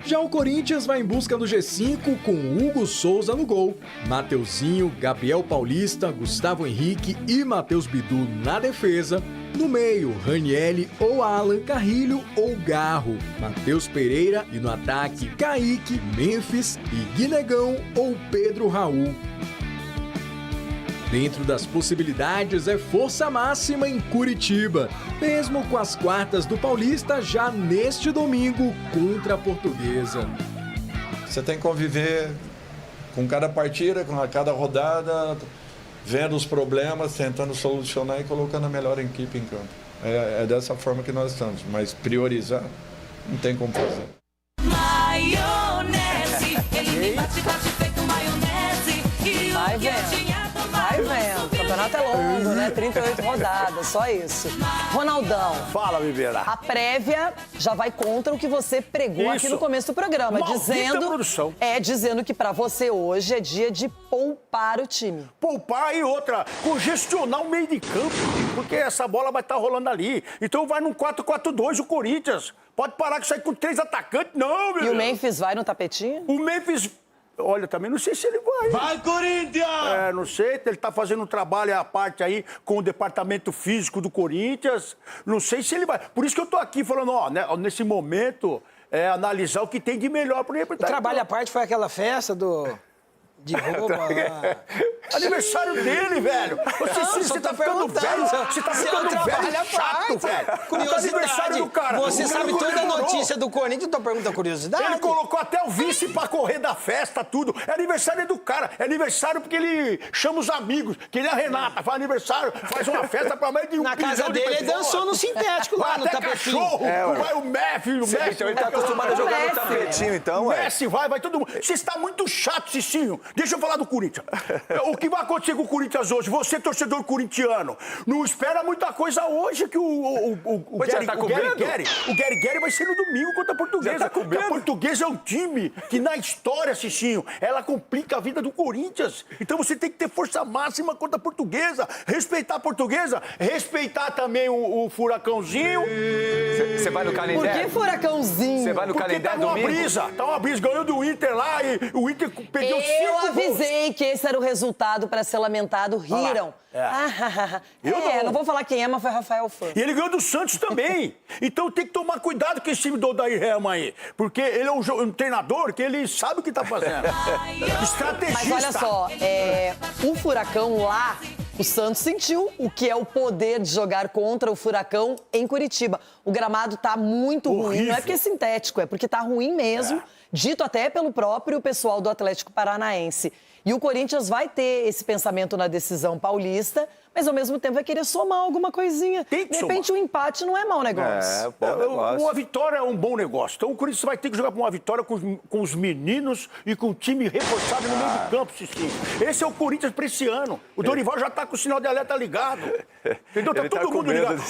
Já o Corinthians vai em busca do G5 com Hugo Souza no gol, Mateuzinho, Gabriel Paulista, Gustavo Henrique e Matheus Bidu na defesa. No meio, Ranielli ou Alan, Carrilho ou Garro, Matheus Pereira e no ataque, Kaique, Memphis e Guinegão ou Pedro Raul. Dentro das possibilidades é força máxima em Curitiba, mesmo com as quartas do Paulista já neste domingo contra a Portuguesa. Você tem que conviver com cada partida, com cada rodada, vendo os problemas, tentando solucionar e colocando a melhor equipe em campo. É dessa forma que nós estamos, mas priorizar não tem como fazer. Maionese, ele me bate feito maionese. E vai vendo. Vai vendo, o campeonato é longo, né? 38 rodadas, só isso. Ronaldão. Fala, Viveira. A prévia já vai contra o que você pregou aqui no começo do programa. Dizendo que pra você hoje é dia de poupar o time. Poupar e outra, congestionar o meio de campo, porque essa bola vai estar rolando ali. Então vai num 4-4-2 o Corinthians. Pode parar com isso aí com 3 atacantes, não, meu. E o Memphis vai no tapetinho? O Memphis... Olha, também não sei se ele vai. Vai, Corinthians! Não sei, ele tá fazendo um trabalho à parte aí com o departamento físico do Corinthians. Não sei se ele vai. Por isso que eu tô aqui falando, nesse momento, analisar o que tem de melhor pro representante. O trabalho à parte foi aquela festa de roupa. Aniversário dele, velho. Você tá ficando velho. Você tá ficando velho chato, velho. Curiosidade. Aniversário do cara. Você sabe toda a notícia do Corinthians, então pergunta curiosidade. Ele colocou até o vice pra correr da festa, tudo. É aniversário do cara. É aniversário porque ele chama os amigos. Que ele é a Renata. Faz aniversário, faz uma festa pra mais de um Na casa dele, ele dançou no sintético lá, no tapetinho. Vai o Messi, Então ele tá acostumado a jogar no tapetinho, então, Messi vai todo mundo. Você está muito chato, Cicinho. Deixa eu falar do Corinthians. O que vai acontecer com o Corinthians hoje? Você, torcedor corintiano, não espera muita coisa hoje que o Gary vai ser no domingo contra a Portuguesa. Porque a Portuguesa é um time que, na história, Cicinho, ela complica a vida do Corinthians. Então você tem que ter força máxima contra a Portuguesa. Respeitar a Portuguesa, respeitar também o Furacãozinho. Você vai no calendário? Por que Furacãozinho? Você vai no calendário domingo? Tá uma brisa, ganhou do Inter lá e o Inter perdeu 5 gols. Eu avisei que esse era o resultado para ser lamentado, riram. Não vou falar quem é, mas foi Rafael Fã. E ele ganhou do Santos também. Então tem que tomar cuidado com esse time do Odair Helma aí. Porque ele é um treinador que ele sabe o que tá fazendo. Estrategista. Mas olha só, o Furacão lá, o Santos sentiu o que é o poder de jogar contra o Furacão em Curitiba. O gramado tá muito ruim, não é porque é sintético, é porque tá ruim mesmo, dito até pelo próprio pessoal do Atlético Paranaense. E o Corinthians vai ter esse pensamento na decisão paulista, mas ao mesmo tempo vai querer somar alguma coisinha. De repente, um empate não é mau negócio. Bom negócio. Uma vitória é um bom negócio. Então o Corinthians vai ter que jogar com uma vitória com os meninos e com o time reforçado no meio do campo, Cicinho. Esse é o Corinthians pra esse ano. O Dorival já tá com o sinal de alerta ligado. Entendeu? Tá todo mundo ligado.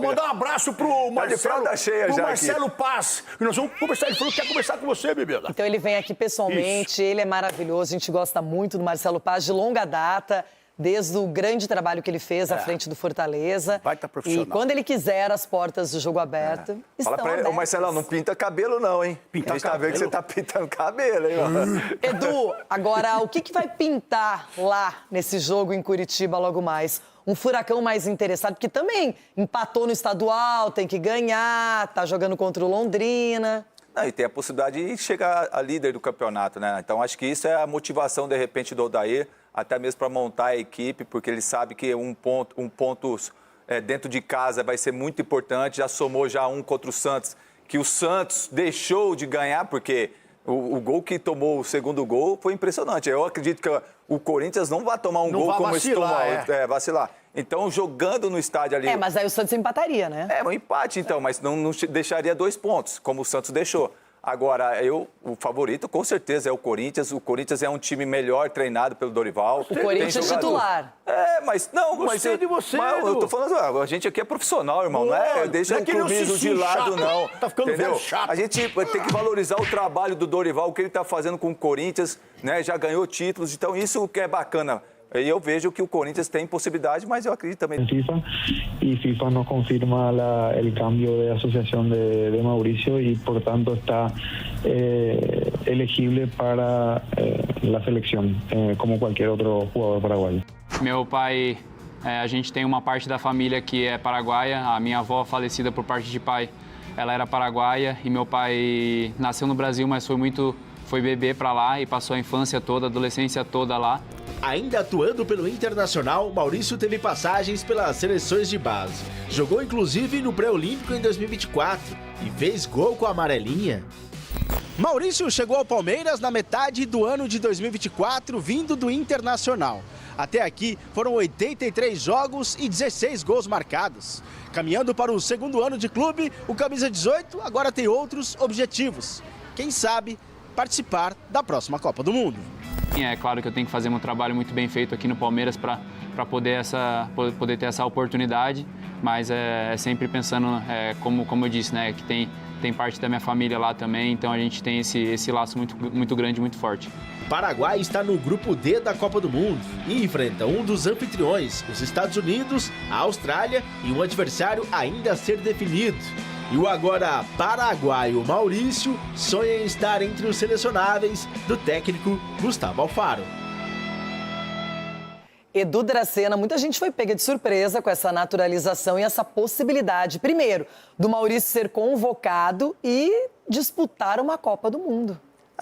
Mandar um abraço pro Marcelo Paz. E nós vamos conversar. Ele falou que quer conversar com você, bebê. Então ele vem aqui pessoalmente, ele é maravilhoso, a gente gosta muito do Marcelo Paz de longa data. Desde o grande trabalho que ele fez à frente do Fortaleza. Vai estar profissional. E quando ele quiser, as portas do jogo aberto estão Fala pra ele, abertas. Marcelão, não pinta cabelo não, hein? A gente tá vendo que você tá pintando cabelo, hein, mano? Edu, agora, o que vai pintar lá nesse jogo em Curitiba logo mais? Um Furacão mais interessado, porque também empatou no estadual, tem que ganhar, tá jogando contra o Londrina. E tem a possibilidade de chegar a líder do campeonato, né? Então, acho que isso é a motivação, de repente, do Odair, até mesmo para montar a equipe, porque ele sabe que um ponto dentro de casa vai ser muito importante. Já somou um contra o Santos, que o Santos deixou de ganhar, porque o gol que tomou o segundo gol foi impressionante. Eu acredito que o Corinthians não vai tomar um gol como esse tomou, vacilar. Então, jogando no estádio ali... mas aí o Santos empataria, né? Um empate, então, mas não deixaria 2 pontos, como o Santos deixou. Agora, o favorito, com certeza, é o Corinthians. O Corinthians é um time melhor treinado pelo Dorival. O Corinthians é titular. Mas não... Gostei de você, eu tô falando, a gente aqui é profissional, irmão. Não é deixa o clubismo de lado, não. Tá ficando velho chato. A gente tem que valorizar o trabalho do Dorival, o que ele tá fazendo com o Corinthians, né? Já ganhou títulos, então isso que é bacana. E eu vejo que o Corinthians tem possibilidade, mas eu acredito também. FIFA y FIFA nos confirma el cambio de asociación de Mauricio y por tanto está elegible para la selección como cualquier otro jugador paraguayo. Meu pai, a gente tem uma parte da família que é paraguaia. A minha avó, falecida por parte de pai, ela era paraguaia e meu pai nasceu no Brasil, mas foi bebê para lá e passou a infância toda, a adolescência toda lá. Ainda atuando pelo Internacional, Maurício teve passagens pelas seleções de base. Jogou inclusive no pré-olímpico em 2024 e fez gol com a amarelinha. Maurício chegou ao Palmeiras na metade do ano de 2024, vindo do Internacional. Até aqui foram 83 jogos e 16 gols marcados. Caminhando para o segundo ano de clube, o camisa 18 agora tem outros objetivos. Quem sabe participar da próxima Copa do Mundo. É claro que eu tenho que fazer um trabalho muito bem feito aqui no Palmeiras para poder ter essa oportunidade, mas é sempre pensando, como eu disse, né, que tem parte da minha família lá também, então a gente tem esse laço muito grande, muito forte. O Paraguai está no grupo D da Copa do Mundo e enfrenta um dos anfitriões, os Estados Unidos, a Austrália e um adversário ainda a ser definido. E o agora paraguaio Maurício sonha em estar entre os selecionáveis do técnico Gustavo Alfaro. Edu Dracena, muita gente foi pega de surpresa com essa naturalização e essa possibilidade, primeiro, do Maurício ser convocado e disputar uma Copa do Mundo.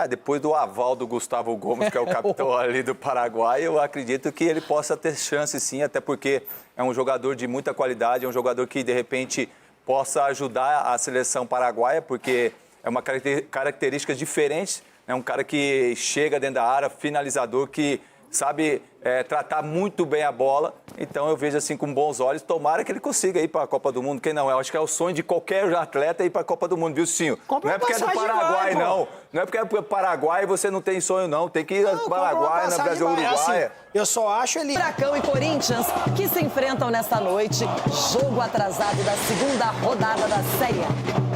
Depois do aval do Gustavo Gomes, que é o capitão ali do Paraguai, eu acredito que ele possa ter chance sim, até porque é um jogador de muita qualidade, é um jogador que, de repente, possa ajudar a seleção paraguaia, porque é uma característica diferente, é um cara que chega dentro da área, finalizador, que sabe tratar muito bem a bola. Então eu vejo assim com bons olhos. Tomara que ele consiga ir para a Copa do Mundo. Quem não? Eu acho que é o sonho de qualquer atleta ir para a Copa do Mundo, viu, Cicinho? Não é porque é do Paraguai, não. Não é porque é do Paraguai e você não tem sonho, não. Tem que ir ao Paraguai, na Brasil, Uruguai. Eu só acho ele... Furacão e Corinthians que se enfrentam nesta noite. Jogo atrasado da segunda rodada da Série A.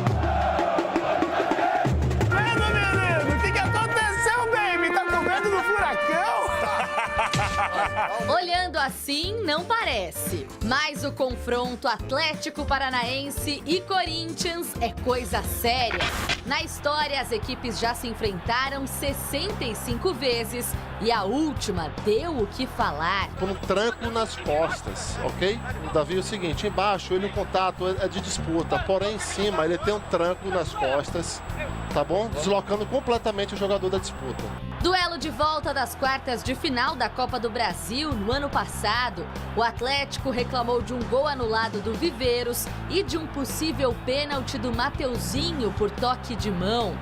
Olhando assim, não parece. Mas o confronto Atlético Paranaense e Corinthians é coisa séria. Na história, as equipes já se enfrentaram 65 vezes e a última deu o que falar. Com um tranco nas costas, ok? O Davi é o seguinte, embaixo ele o contato é de disputa, porém em cima ele tem um tranco nas costas, tá bom? Deslocando completamente o jogador da disputa. Duelo de volta das quartas de final da Copa do Brasil no ano passado. O Atlético reclamou de um gol anulado do Viveiros e de um possível pênalti do Mateuzinho por toque de mão.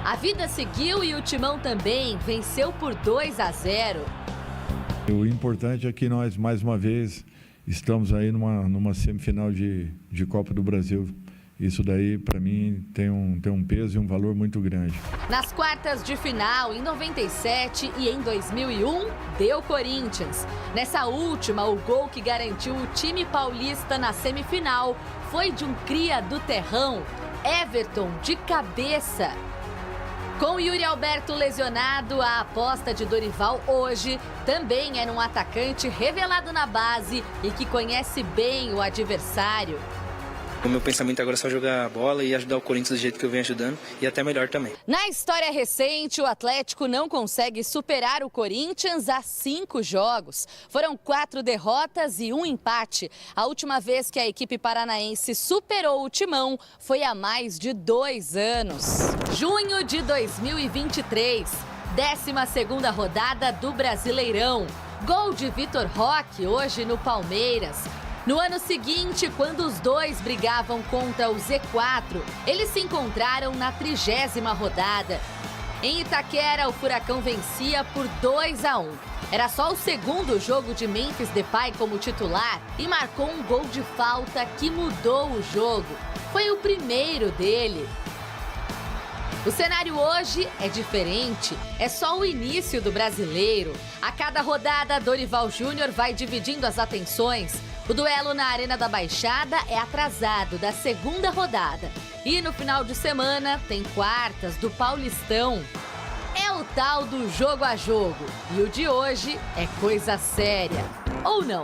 A vida seguiu e o Timão também venceu por 2-0. O importante é que nós, mais uma vez, estamos aí numa semifinal de Copa do Brasil. Isso daí, para mim, tem um peso e um valor muito grande. Nas quartas de final, em 97 e em 2001, deu Corinthians. Nessa última, o gol que garantiu o time paulista na semifinal foi de um cria do terrão, Everton, de cabeça. Com Yuri Alberto lesionado, a aposta de Dorival hoje também era um atacante revelado na base e que conhece bem o adversário. O meu pensamento agora é só jogar a bola e ajudar o Corinthians do jeito que eu venho ajudando e até melhor também. Na história recente, o Atlético não consegue superar o Corinthians há 5 jogos. Foram 4 derrotas e 1 empate. A última vez que a equipe paranaense superou o Timão foi há mais de 2 anos. Junho de 2023, 12ª rodada do Brasileirão. Gol de Vitor Roque hoje no Palmeiras. No ano seguinte, quando os dois brigavam contra o Z4, eles se encontraram na 30ª rodada. Em Itaquera, o Furacão vencia por 2-1. Era só o segundo jogo de Memphis Depay como titular e marcou um gol de falta que mudou o jogo. Foi o primeiro dele. O cenário hoje é diferente, é só o início do Brasileiro. A cada rodada, Dorival Júnior vai dividindo as atenções. O duelo na Arena da Baixada é atrasado da segunda rodada. E no final de semana tem quartas do Paulistão. É o tal do jogo a jogo. E o de hoje é coisa séria. Ou não?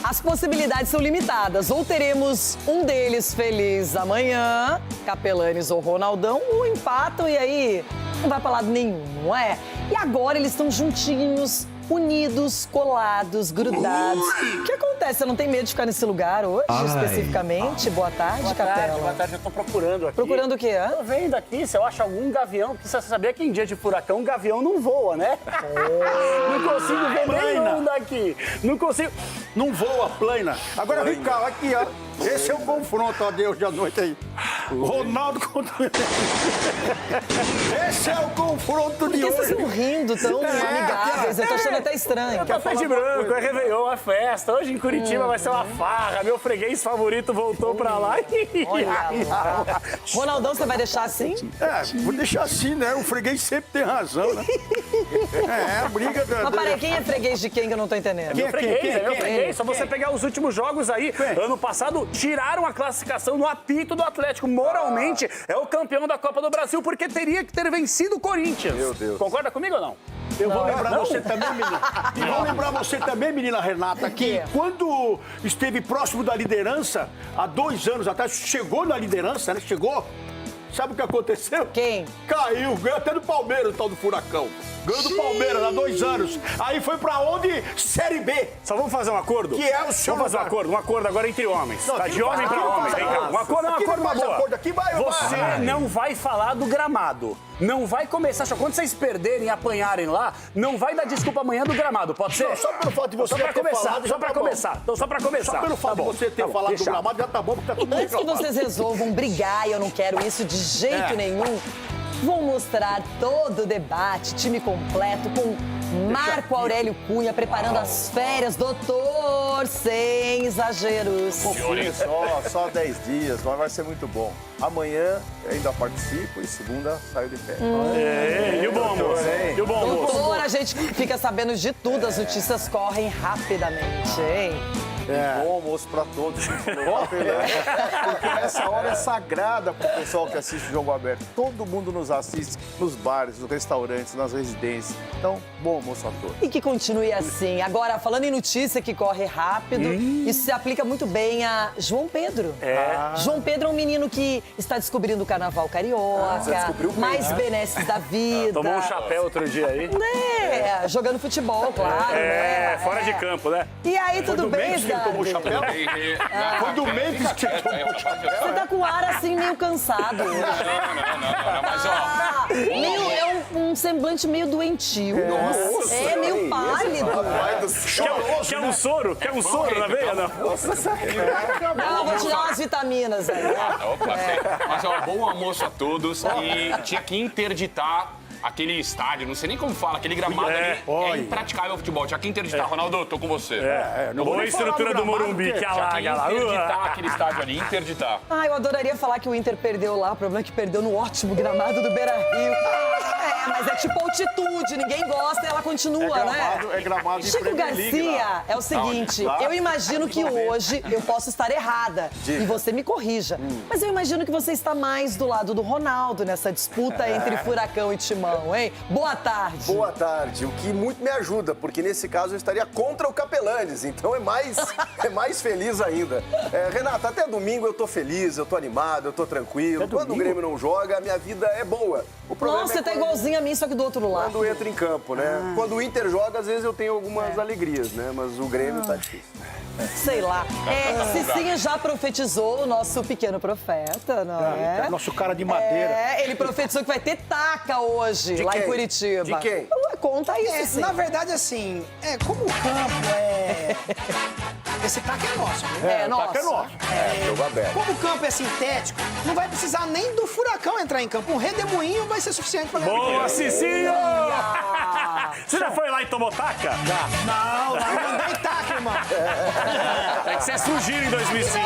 As possibilidades são limitadas. Ou teremos um deles feliz amanhã, Capelanes ou Ronaldão, ou empatam e aí não vai pra lado nenhum, não é? E agora eles estão juntinhos, unidos, colados, grudados. O que acontece? Você não tem medo de ficar nesse lugar hoje, especificamente? Boa tarde, Capela. Boa tarde, eu tô procurando aqui. Procurando o quê? Tô vendo aqui se eu acho algum gavião, porque você sabia que em dia de furacão, gavião não voa, né? Não consigo ver nenhum daqui. Não consigo. Não voa, plana. Agora vem cá, aqui, ó. Esse é o confronto, ó, Deus, de à noite aí. Ronaldo contra... Esse é o confronto de hoje. Por que vocês estão rindo tão amigáveis? Eu tô achando até estranho. É café de branco, é Réveillon, é festa. Hoje em Curitiba vai ser uma farra. Meu freguês favorito voltou pra lá. Olha, Ronaldão, você vai deixar assim? Vou deixar assim, né? O freguês sempre tem razão, né? Briga... Mas peraí, quem é freguês de quem que eu não tô entendendo? Meu freguês. Só você pegar os últimos jogos aí, ano passado, tiraram a classificação no apito do Atlético. Moralmente, é o campeão da Copa do Brasil, porque teria que ter vencido o Corinthians. Meu Deus. Concorda comigo ou não? Eu vou lembrar você também, menina. E vou lembrar você também, menina Renata, que quando esteve próximo da liderança, há 2 anos atrás, chegou na liderança, né? Chegou. Sabe o que aconteceu? Quem? Caiu, ganhou até do Palmeiras, o tal do Furacão. Ganhou do Palmeiras há 2 anos. Aí foi pra onde? Série B. Só vamos fazer um acordo? Que é o seu Vamos fazer um acordo agora entre homens. Não, tá? De homem pra homem, vem cá. Um acordo é um acordo, uma boa. Você não vai falar do gramado. Não vai começar, só quando vocês perderem e apanharem lá, não vai dar desculpa amanhã do gramado, pode ser? Não, só pelo fato de você ter falado, só pra começar. Então, só pra começar. Só pelo fato de você ter falado do gramado, já tá bom, porque tá tudo bem. Antes que vocês resolvam brigar, e eu não quero isso de jeito nenhum, Vou mostrar todo o debate, time completo, com Marco Aurélio Cunha preparando as férias, doutor, sem exageros. Pouquinho só 10 dias, mas vai ser muito bom. Amanhã eu ainda participo e segunda saio de férias. E o bom almoço? E o bom almoço? Doutor, a gente fica sabendo de tudo, as notícias correm rapidamente, hein? Bom almoço pra todos. Porque essa hora é sagrada pro pessoal que assiste o Jogo Aberto. Todo mundo nos assiste nos bares, nos restaurantes, nas residências. Então, bom almoço a todos. E que continue assim. Agora, falando em notícia que corre rápido, isso se aplica muito bem a João Pedro. João Pedro é um menino que está descobrindo o carnaval carioca, já descobriu bem, mais benesses da vida. Tomou um chapéu outro dia aí. Jogando futebol, claro. Fora de campo, né? E aí, tudo bem, Ele tomou o chapéu? Foi do Memphis que ele tomou o chapéu. Você tá com ar assim meio cansado. Não, mas ó. É um semblante meio doentio. Nossa, meio pálido. Quer um soro? Quer um soro na veia? Não. Não, vou te dar umas vitaminas aí. Mas ó, bom almoço a todos. E tinha que interditar aquele estádio, não sei nem como fala, aquele gramado ali é impraticável o futebol. Tinha que interditar, Ronaldo, tô com você. Não vou nem estrutura do Morumbi, que alaga lá. Interditar aquele estádio ali, interditar. Eu adoraria falar que o Inter perdeu lá, o problema é que perdeu no ótimo gramado do Beira-Rio. Mas é tipo altitude, ninguém gosta e ela continua, né? É gramado de Chico Premier League, Garcia, é o seguinte, eu imagino que hoje eu posso estar errada e você me corrija, mas eu imagino que você está mais do lado do Ronaldo nessa disputa entre Furacão e Timão, hein? Boa tarde. Boa tarde, o que muito me ajuda, porque nesse caso eu estaria contra o Capelanes, então é mais feliz ainda. Renata, até domingo eu tô feliz, eu tô animado, eu tô tranquilo. Quando o Grêmio não joga, a minha vida é boa. O problema Nossa, você tá igualzinho a mim, só que do outro lado. Quando entra em campo, né? Quando o Inter joga, às vezes eu tenho algumas alegrias, né? Mas o Grêmio tá difícil. Sei lá. Cicinho já profetizou o nosso pequeno profeta, não é? Nosso cara de madeira. Ele profetizou que vai ter taca hoje, lá em Curitiba. De quem? Conta isso, sim. Na verdade, assim, como o campo esse taca é nosso, né? Nosso. Taca é nosso. Jogo aberto. Como o campo é sintético, não vai precisar nem do Furacão entrar em campo. Um redemoinho vai ser suficiente para ganhar. Boa, Cicinho! Você já foi lá e tomou taca? Não, não mandei taca, irmão. É que você surgiu em 2005.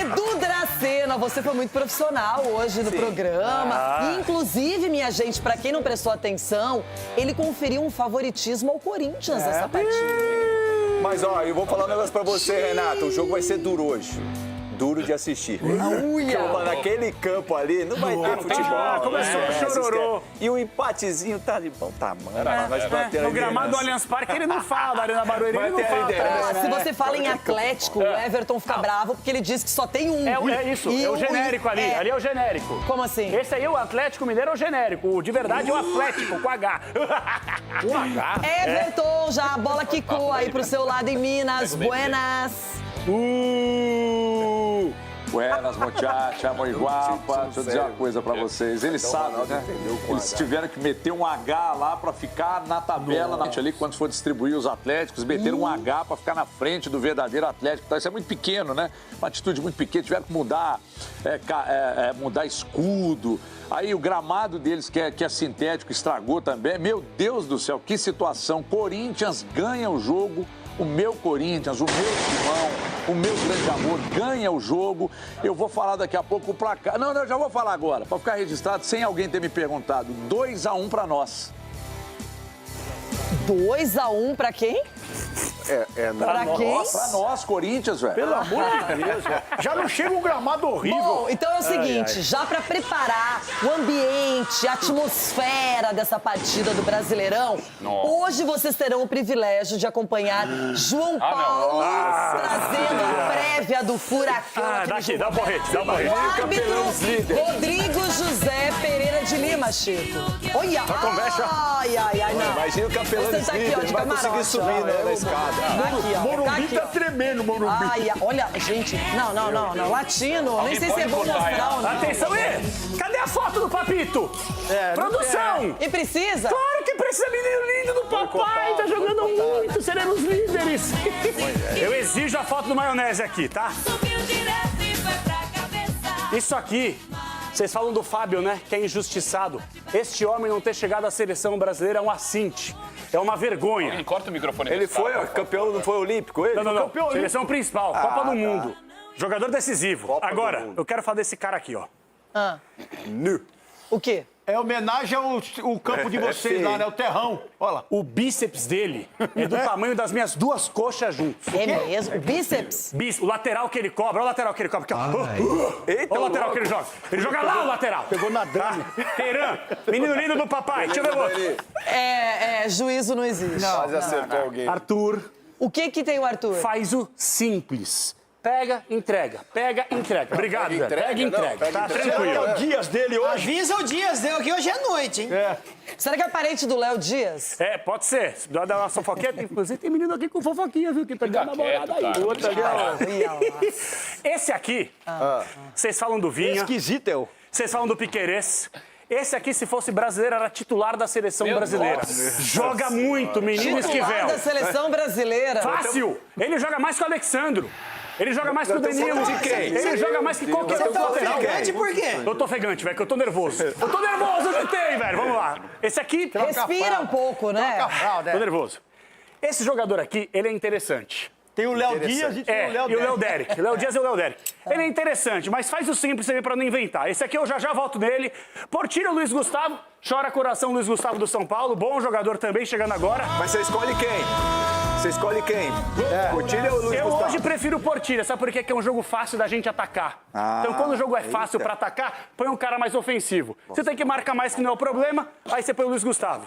Edu Dracena, você foi muito profissional hoje no programa. E, inclusive, minha gente, pra quem não prestou atenção, ele conferiu um favoritismo ao Corinthians nessa partida. Mas, ó, eu vou falar um negócio pra você, Renata. O jogo vai ser duro hoje. Duro de assistir. Naquele campo ali, não vai ter futebol. Começou o chororô. E o empatezinho tá de bom tamanho. No gramado do Allianz Parque, ele não fala, da Arena Barueri, ele não fala. Se você fala em Atlético, o Everton fica bravo porque ele diz que só tem um. É isso, é o genérico ali. Ali é o genérico. Como assim? Esse aí, o Atlético Mineiro, é o genérico. O de verdade é o Atlético, com H. Com H? Everton, já a bola quicou aí pro seu lado em Minas. Buenas. Buenas, muchacha, muy guapa. Deixa eu dizer uma coisa pra vocês. Eles sabem, né? Eles tiveram que meter um H lá pra ficar na tabela, ali, quando for distribuir os Atléticos, meteram um H pra ficar na frente do verdadeiro Atlético. Então, isso é muito pequeno, né? Uma atitude muito pequena. Tiveram que mudar, mudar escudo. Aí o gramado deles, que é sintético, estragou também. Meu Deus do céu, que situação. Corinthians ganha o jogo. O meu Corinthians, o meu Timão, o meu grande amor ganha o jogo. Eu vou falar daqui a pouco o placar. Não, eu já vou falar agora, para ficar registrado sem alguém ter me perguntado. 2-1 para nós. 2-1 para quem? Pra quem? Pra nós, Corinthians, velho. Pelo amor de Deus, velho. Já não chega um gramado horrível. Bom, então é o seguinte, já pra preparar o ambiente, a atmosfera dessa partida do Brasileirão, hoje vocês terão o privilégio de acompanhar João Paulo trazendo a prévia do Furacão. Dá um porrete, dá um porrete. O árbitro Rodrigo José Pereira de Lima, Chico. Olha! Ai, não. Imagina o Capelanes líder, ele vai conseguir subir na escada. Morumbi tá tremendo, Morumbi. Olha, gente, não, latino, nem sei se é bom mostrar, não. Atenção aí, cadê a foto do Papito? Produção! E precisa? Claro que precisa, menino lindo do papai, tá jogando muito, seremos líderes. Eu exijo a foto do maionese aqui, tá? Isso aqui Vocês falam do Fábio, né? Que é injustiçado. Este homem não ter chegado à seleção brasileira é um assinte. É uma vergonha. Ele corta o microfone. Ele foi campeão, não foi olímpico? Ele? Não. Campeão Seleção olímpico. principal, Copa do tá. Mundo. Jogador decisivo. Copa Agora, do Mundo. eu quero falar desse cara aqui, ó. Nu. O quê? É homenagem ao campo de vocês lá, né? O terrão. Olha lá. O bíceps dele é do tamanho das minhas 2 coxas juntos. É mesmo? O bíceps? O lateral que ele cobra, olha o lateral que ele cobra. Aqui, ó. Eita, Olha o lateral que ele joga. Ele joga lá o lateral. Pegou na dama. Teran, menino lindo do papai. Deixa eu ver o outro. Juízo não existe. Quase acertou alguém. Arthur. O que tem o Arthur? Faz o simples. Pega, entrega. Pega, entrega. Obrigado, velho. Pega, entrega. Tá tranquilo. É o Dias dele hoje. Avisa o Dias dele que hoje é noite, hein? Será que é parente do Léo Dias? Pode ser. Se dar uma fofoquinha, inclusive tem menino aqui com fofoquinha, viu? Que pegou a namorada aí. Outra ali, ó. Esse aqui, vocês falam do Vinha. Esquisito, eu. Vocês falam do Piquerez. Esse aqui, se fosse brasileiro, era titular da seleção brasileira. Joga muito, menino Esquivel. Titular da seleção brasileira. Fácil. Ele joga mais que o Alexandro. Ele joga mais que o Danilo. Ele joga mais que qualquer outro lateral. Ofegante por quê? Eu tô ofegante, velho, que eu tô nervoso. Eu tô nervoso, eu gritei, velho. Vamos lá. Esse aqui... Respira um pouco, né? Tô nervoso. Esse jogador aqui, ele é interessante. Tem o Léo Dias e tem o Léo e o Léo Derek. O Léo Dias e o Léo Derek. Ele é interessante, mas faz o simples também pra não inventar. Esse aqui eu já volto nele. Portilho, Luiz Gustavo. Chora coração, Luiz Gustavo do São Paulo. Bom jogador também, chegando agora. Mas você escolhe quem? Você escolhe quem? Portilha ou Luiz Gustavo? Eu hoje prefiro o Portilha, sabe por quê? Que é um jogo fácil da gente atacar. Então, quando o jogo é fácil pra atacar, põe um cara mais ofensivo. Você tem que marcar mais, que não é o problema, aí você põe o Luiz Gustavo.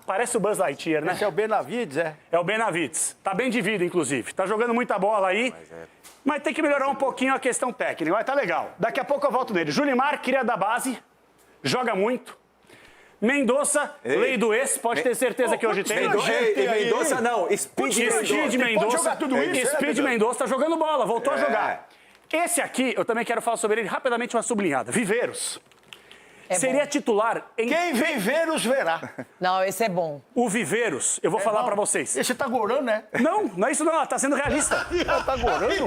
Parece o Buzz Lightyear, né? Esse é o Benavides, é? É o Benavides. Tá bem de vida, inclusive. Tá jogando muita bola aí. Mas tem que melhorar um pouquinho a questão técnica. Mas tá legal. Daqui a pouco eu volto nele. Julimar, cria da base. Joga muito. Mendonça, lei do ex, pode ter certeza que hoje tem. Mendonça não, Speed Mendonça. Speed Mendonça tá jogando bola, voltou a jogar. Esse aqui, eu também quero falar sobre ele rapidamente, uma sublinhada. Viveiros. Seria titular em... Quem Viveiros verá. Não, esse é bom. O Viveiros, eu vou falar pra vocês. Esse tá gorando, né? Não é isso não, tá sendo realista. Tá gorando?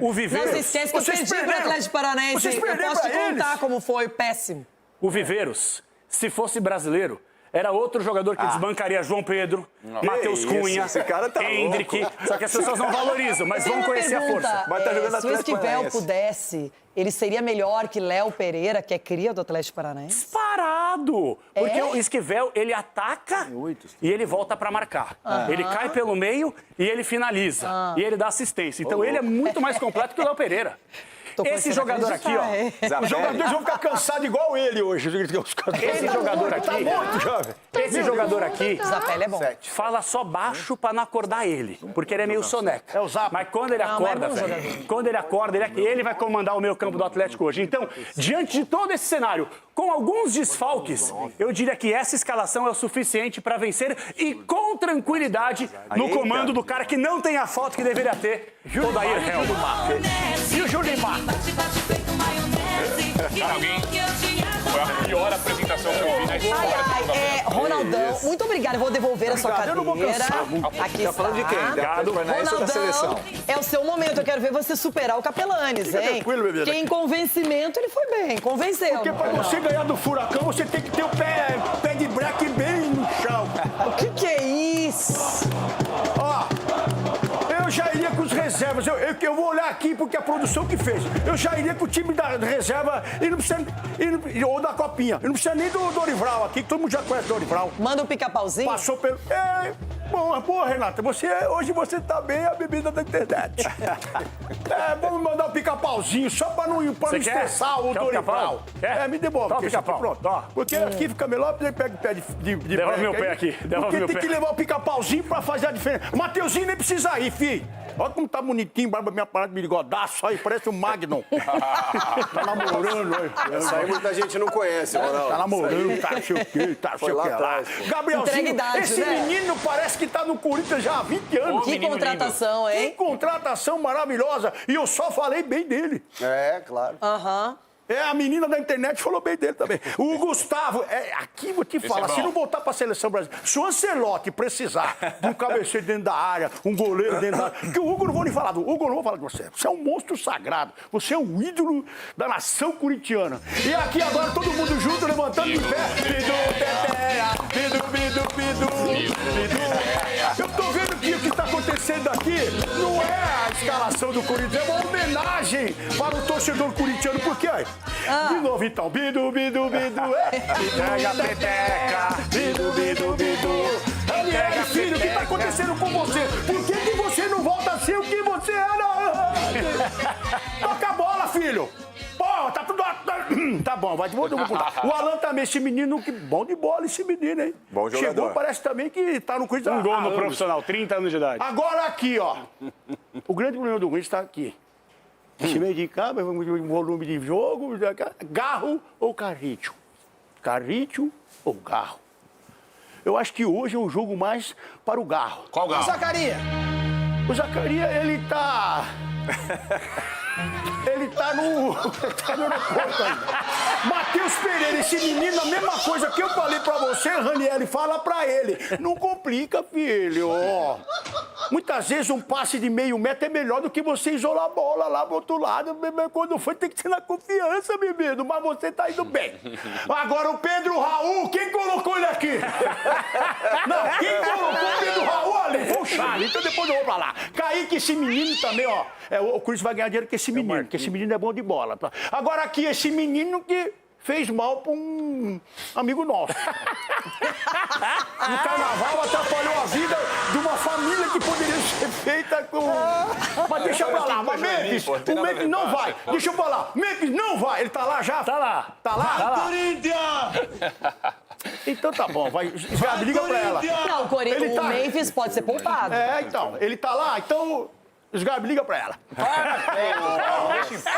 O Viveiros... Não, você esquece que eu perdi pro Atlético Paranaense. Eu posso te contar como foi, péssimo. O Viveiros, se fosse brasileiro, era outro jogador que desbancaria João Pedro, Matheus Cunha, Hendrick. Só que as pessoas não valorizam, mas vão conhecer a força. Mas tá jogando se o Esquivel pudesse, ele seria melhor que Léo Pereira, que é cria do Atlético Paranaense? Disparado! Porque o Esquivel, ele ataca e ele volta pra marcar. Ele cai pelo meio e ele finaliza. E ele dá assistência. Então ele é muito mais completo que o Léo Pereira. Esse jogador aqui, ó. Os jogadores vão ficar cansados igual ele hoje. Esse jogador aqui. Tá muito, jovem. Esse jogador aqui. Zapelli é bom. Fala só baixo pra não acordar ele. Porque ele é meio soneca. É o Zap. Mas quando ele acorda, velho. Quando ele acorda, ele vai comandar o meio campo do Atlético hoje. Então, diante de todo esse cenário, com alguns desfalques, eu diria que essa escalação é o suficiente pra vencer e com tranquilidade no comando do cara que não tem a foto que deveria ter, Odair Helma. E o Julimar? Alguém? Foi a pior apresentação que eu vi na história. Ronaldão, muito obrigada. Eu vou devolver a sua cadeira. Eu não vou cansar. Aqui Tá falando de quem? Ronaldão, é o seu momento. Eu quero ver você superar o Capelanes, hein? Tranquilo, bebê. Porque em convencimento ele foi bem. Convenceu. Porque pra você ganhar do Furacão, você tem que ter o pé de breque bem no chão. O que é isso? Ó, eu já iria com os reservas. Eu vou olhar aqui porque a produção que fez. Eu já iria com o time da reserva e não precisa. Ou da Copinha. Eu não precisa nem do Dorival aqui, que todo mundo já conhece o Dorival. Manda um pica-pauzinho. Passou pelo. Bom, Renata, hoje você tá bem a bebida da internet. Vamos mandar um pica-pauzinho só pra não estressar o Dorival. Me devolve. Tá o pica-pau. Pronto, ó. Porque aqui fica melhor, porque pega o pé de devolve meu pé aqui. Porque tem que levar o pica-pauzinho pra fazer a diferença. O Mateuzinho nem precisa ir, filho. Olha como tá bonitinho, barba minha parada de bigodaço aí, parece um Magnum. Tá namorando aí. Essa aí muita gente não conhece, Ronaldo. Tá namorando, tá sei o quê, tá sei o que lá. Gabrielzinho, esse menino parece que tá no Corinthians já há 20 anos. Que contratação, hein? Que contratação maravilhosa. E eu só falei bem dele. É, claro. Aham. A menina da internet falou bem dele também. O Gustavo, aqui vou te falar, se não voltar pra seleção brasileira, se o Ancelotti precisar de um cabeceiro dentro da área, um goleiro dentro da área, porque o Hugo não vou nem falar do Hugo, não vou falar de você. Você é um monstro sagrado, você é um ídolo da nação corintiana. E aqui agora todo mundo junto, levantando de pé. Bidu, teteia, bidu, bidu, bidu, bidu. Eu tô vendo que o que tá acontecendo aqui não é a escalação do Corinthians, é uma homenagem para o torcedor corintiano, porque de novo, então. Bidu, bidu, bidu. Pega a peteca. Bidu, bidu, bidu. Daniel, filho, o que tá acontecendo com você? Por que você não volta a ser o que você era? Toca a bola, filho. Pô, tá tudo... Tá bom, vou contar. O Alan também, esse menino, que bom de bola esse menino, hein? Bom jogador. Chegou, parece também que tá no Corinthians. Um gol no profissional, 30 anos de idade. Agora aqui, ó. O grande problema do Corinthians tá aqui. Esse meio de campo, volume de jogo, Garro ou Carrício? Carrício ou Garro? Eu acho que hoje é o jogo mais para o Garro. Qual Garro? O Zacarias. O Zacarias, ele tá no aeroporto ainda. Matheus Pereira, esse menino, a mesma coisa que eu falei pra você, Ranieri, fala pra ele. Não complica, filho. Muitas vezes um passe de meio metro é melhor do que você isolar a bola lá pro outro lado. Quando foi, tem que ser na confiança, menino. Mas você tá indo bem. Agora o Pedro Raul, quem colocou ele aqui? Não, quem colocou o Pedro Raul ali? Foi o Charles. Então depois eu vou pra lá. Kaique, esse menino também, ó. O Corinthians vai ganhar dinheiro com esse menino, porque esse menino é bom de bola. Agora aqui, esse menino que fez mal pra um amigo nosso. No carnaval atrapalhou a vida de uma família que poderia ser feita com... Mas deixa pra lá, mas Memphis, o Memphis não vai. Deixa eu falar, Memphis não vai. Ele tá lá já? Tá lá. Tá lá? Tá lá. Corinthians! Então tá bom, vai, liga pra ela. Não, o Memphis pode ser poupado. Então, ele tá lá, então... Gabi, liga pra ela.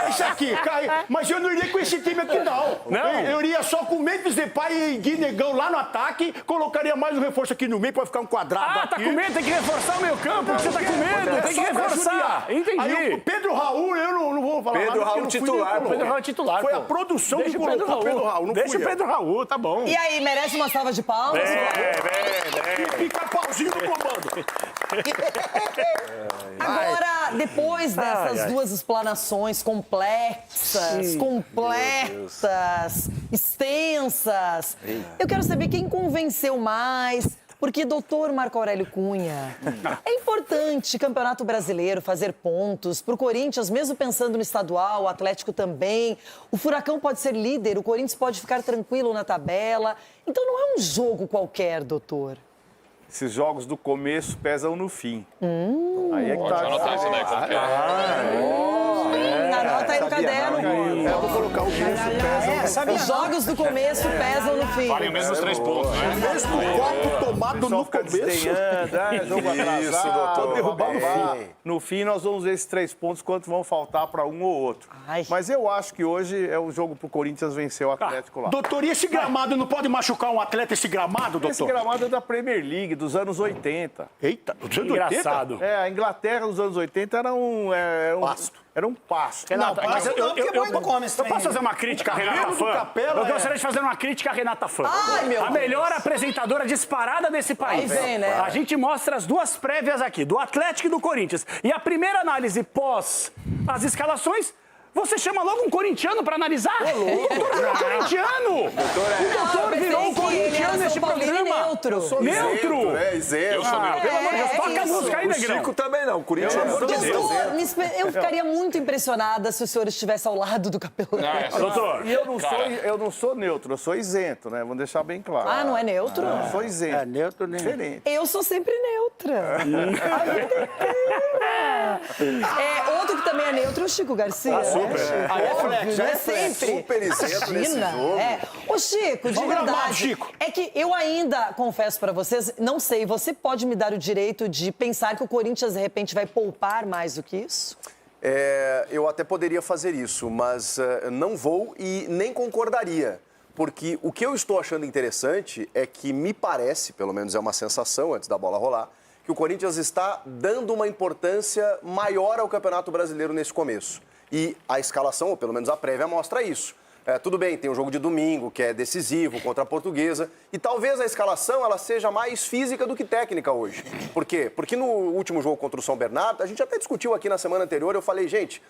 Isso aqui, cai. Mas eu não iria com esse time aqui, não. Eu iria só com o Memphis Depay e Guinegão lá no ataque, colocaria mais um reforço aqui no meio pra ficar um quadrado aqui. Tá com medo? Tem que reforçar o meio campo, você tá com medo? Tem que reforçar. Entendi. Aí o Pedro Raul, eu não vou falar Pedro nada. Raul titular, Pedro Raul titular. Foi a produção que colocou o Pedro Raul, não Deixa o Pedro Raul, tá bom. E aí, merece uma salva de palmas? E fica pauzinho no comando. Agora, depois dessas duas explanações complexas, completas, extensas, eu quero saber quem convenceu mais. Porque, doutor Marco Aurélio Cunha, é importante Campeonato Brasileiro fazer pontos para o Corinthians, mesmo pensando no estadual, o Atlético também. O Furacão pode ser líder, o Corinthians pode ficar tranquilo na tabela. Então não é um jogo qualquer, doutor. Esses jogos do começo pesam no fim. Aí é que tá. Anota isso daí, como que é? Anota aí no caderno. Eu vou colocar o começo pesa. Os jogos do começo pesam no fim. Valem mesmo os 3 pontos, né? Mesmo copo tomado no começo. Jogo atrasado. Isso, doutor. Derrubar no fim. No fim, nós vamos ver esses 3 pontos, quanto vão faltar para um ou outro. Mas eu acho que hoje é o jogo pro Corinthians vencer o Atlético lá. Doutor, e esse gramado não pode machucar um atleta, esse gramado, doutor? Esse gramado é da Premier League, dos anos 80. Eita, dos anos 80? Engraçado. A Inglaterra dos anos 80 era um pasto. Era um pasto. Renato, Mas eu posso fazer uma crítica a Renata Fã? Eu gostaria de fazer uma crítica a Renata Fã. A melhor apresentadora disparada desse país. Aí vem, né? A gente mostra as duas prévias aqui, do Atlético e do Corinthians. E a primeira análise pós as escalações, você chama logo um corintiano pra analisar? O doutor virou corintiano! O doutor virou um corintiano nesse programa! Neutro! Neutro! Isento. Eu sou neutro. Pelo amor de Deus, toca a música aí, O Negrão! Chico também não, corintiano. Doutor, eu ficaria muito impressionada se o senhor estivesse ao lado do Capelão. Doutor! E eu não sou neutro, eu sou isento, né? Vamos deixar bem claro. Ah, não é neutro? Não, eu sou isento. É neutro, né? Diferente. Eu sou sempre neutra. Outro que também é neutro é o Chico Garcia. Flex, É sempre. Super isento nesse jogo. Ô, Chico, de Vamos gravar, verdade, Chico. é que eu ainda confesso pra vocês, não sei, você pode me dar o direito de pensar que o Corinthians, de repente, vai poupar mais do que isso? Eu até poderia fazer isso, mas não vou e nem concordaria. Porque o que eu estou achando interessante é que me parece, pelo menos é uma sensação antes da bola rolar, que o Corinthians está dando uma importância maior ao Campeonato Brasileiro nesse começo. E a escalação, ou pelo menos a prévia, mostra isso. Tudo bem, tem um jogo de domingo, que é decisivo, contra a Portuguesa, e talvez a escalação ela seja mais física do que técnica hoje. Por quê? Porque no último jogo contra o São Bernardo, a gente até discutiu aqui na semana anterior, eu falei, gente,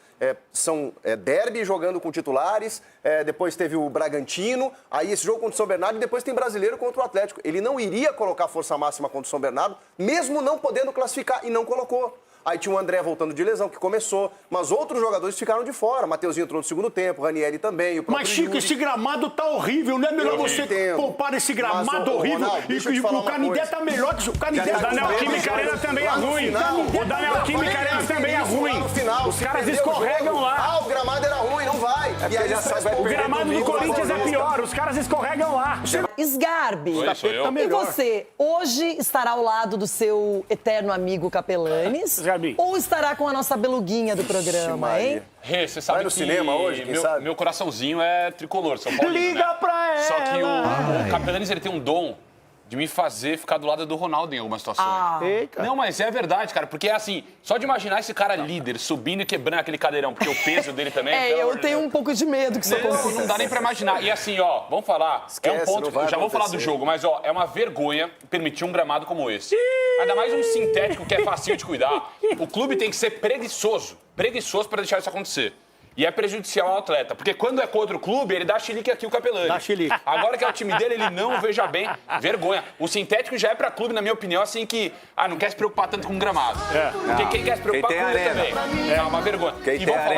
são derby jogando com titulares, depois teve o Bragantino, aí esse jogo contra o São Bernardo, e depois tem brasileiro contra o Atlético. Ele não iria colocar força máxima contra o São Bernardo, mesmo não podendo classificar, e não colocou. Aí tinha o André voltando de lesão, que começou. Mas outros jogadores ficaram de fora. Mateuzinho entrou no segundo tempo, Ranieri também. Mas, Chico, esse gramado tá horrível. Não é melhor você poupar esse gramado horrível? E o Canindé tá melhor que o Canindé. O Daniel Química Arena também é ruim. O Daniel Química Arena também é ruim. Os caras escorregam lá. O gramado era ruim, não vai. E aí o gramado do Corinthians é pior. Os caras escorregam lá. Sgarbi, e você hoje estará ao lado do seu eterno amigo Capelanes? Ou estará com a nossa beluguinha do programa, hein? Rê, você sabe Vai no cinema hoje, quem sabe? Meu coraçãozinho é tricolor, São Paulo. Liga pra ela! Só que o Capelanes, ele tem um dom de me fazer ficar do lado do Ronaldo em algumas situações. Não, mas é verdade, cara, porque é assim, só de imaginar esse cara líder subindo e quebrando aquele cadeirão, porque o peso dele também... eu tenho um pouco de medo que isso aconteça. Não dá nem pra imaginar. E assim, vamos falar, é um ponto, já vou falar do jogo, mas é uma vergonha permitir um gramado como esse. Ainda mais um sintético que é facinho de cuidar. O clube tem que ser preguiçoso pra deixar isso acontecer. E é prejudicial ao atleta, porque quando é contra o clube, ele dá chilique aqui o Capelani. Dá chilique. Agora que é o time dele, ele não veja bem. Vergonha. O sintético já é pra clube, na minha opinião, assim que... não quer se preocupar tanto com o gramado. Porque quem quer se preocupar com ele também. É uma vergonha.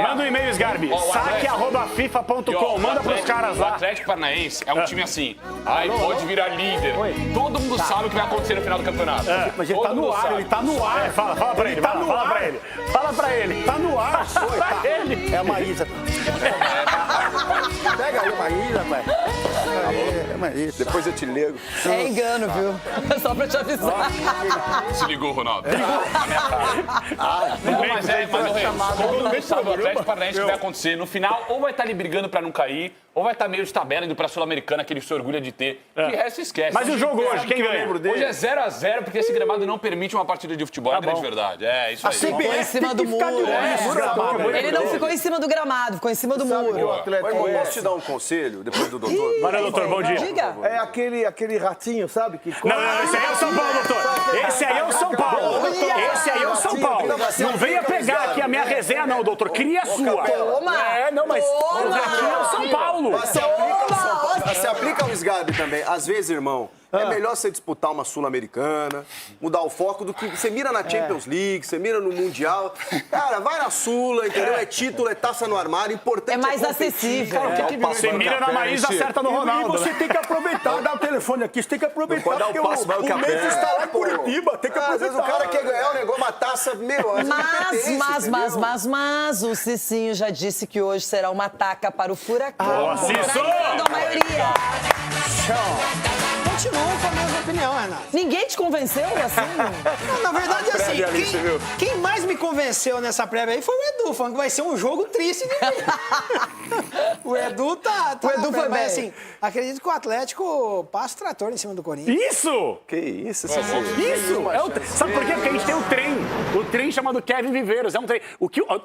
Manda um e-mail, Sgarbi. saque@fifa.com. Manda pros caras lá. O Atlético Paranaense é um time assim. Pode virar líder. Todo mundo sabe o que vai acontecer no final do campeonato. Mas ele tá no ar, ele tá no ar. Fala pra ele, fala pra ele. Fala pra ele. Tá no ar. Pra ele. É a Maísa. Pega aí, Maísa, pai. É Maísa. Depois eu te ligo. É engano, viu? Só pra te avisar. Se ligou, Ronaldo. Não, mas todo mundo sabe o Atlético Paranaense que vai acontecer. No final, ou vai estar ali brigando pra não cair, ou vai estar meio de tabela indo pra Sul-Americana, que ele se orgulha de ter. De resto, esquece. Mas o jogo hoje, quem ganha? Hoje é 0-0, porque esse gramado não permite uma partida de futebol. É a grande verdade. É isso aí. Ficou em cima do muro. Ele não ficou em cima do gramado, ficou em cima do muro. Posso te dar um conselho, depois do doutor? Vai lá, doutor, bom dia. Diga. É aquele ratinho, sabe? Que Não, esse aí é o São Paulo, doutor. Esse aí é o São Paulo. Esse aí é o São Paulo. Não venha pegar aqui a minha resenha, não, doutor. Cria a sua. Toma! Não, mas aqui é o São Paulo. Se aplica ao Sgarbi também. Às vezes, irmão, é melhor você disputar uma Sul-Americana, mudar o foco do que você mira na Champions League, você mira no Mundial. Cara, vai na Sula, entendeu? É título, é taça no armário, importante. É mais acessível. Você mira na Maísa, acerta no Ronaldo. E você tem que aproveitar, dá o telefone aqui, você tem que aproveitar, porque o mês está lá em Curitiba, tem que aproveitar. Às vezes o cara quer ganhar o negócio, uma taça, Mas o Cicinho já disse que hoje será uma taca para o Furacão. Cisso! A maioria. Continuo com a mesma opinião, Renato. Ninguém te convenceu assim? Não, na verdade, assim, quem mais me convenceu nessa prévia aí foi o Edu, falando que vai ser um jogo triste de ver. O Edu tá o Edu foi bem. Mas, assim, acredito que o Atlético passa o trator em cima do Corinthians. Isso! Que isso, Isso! Sabe por quê? Porque a gente tem o trem. O trem chamado Kevin Viveiros. É um trem.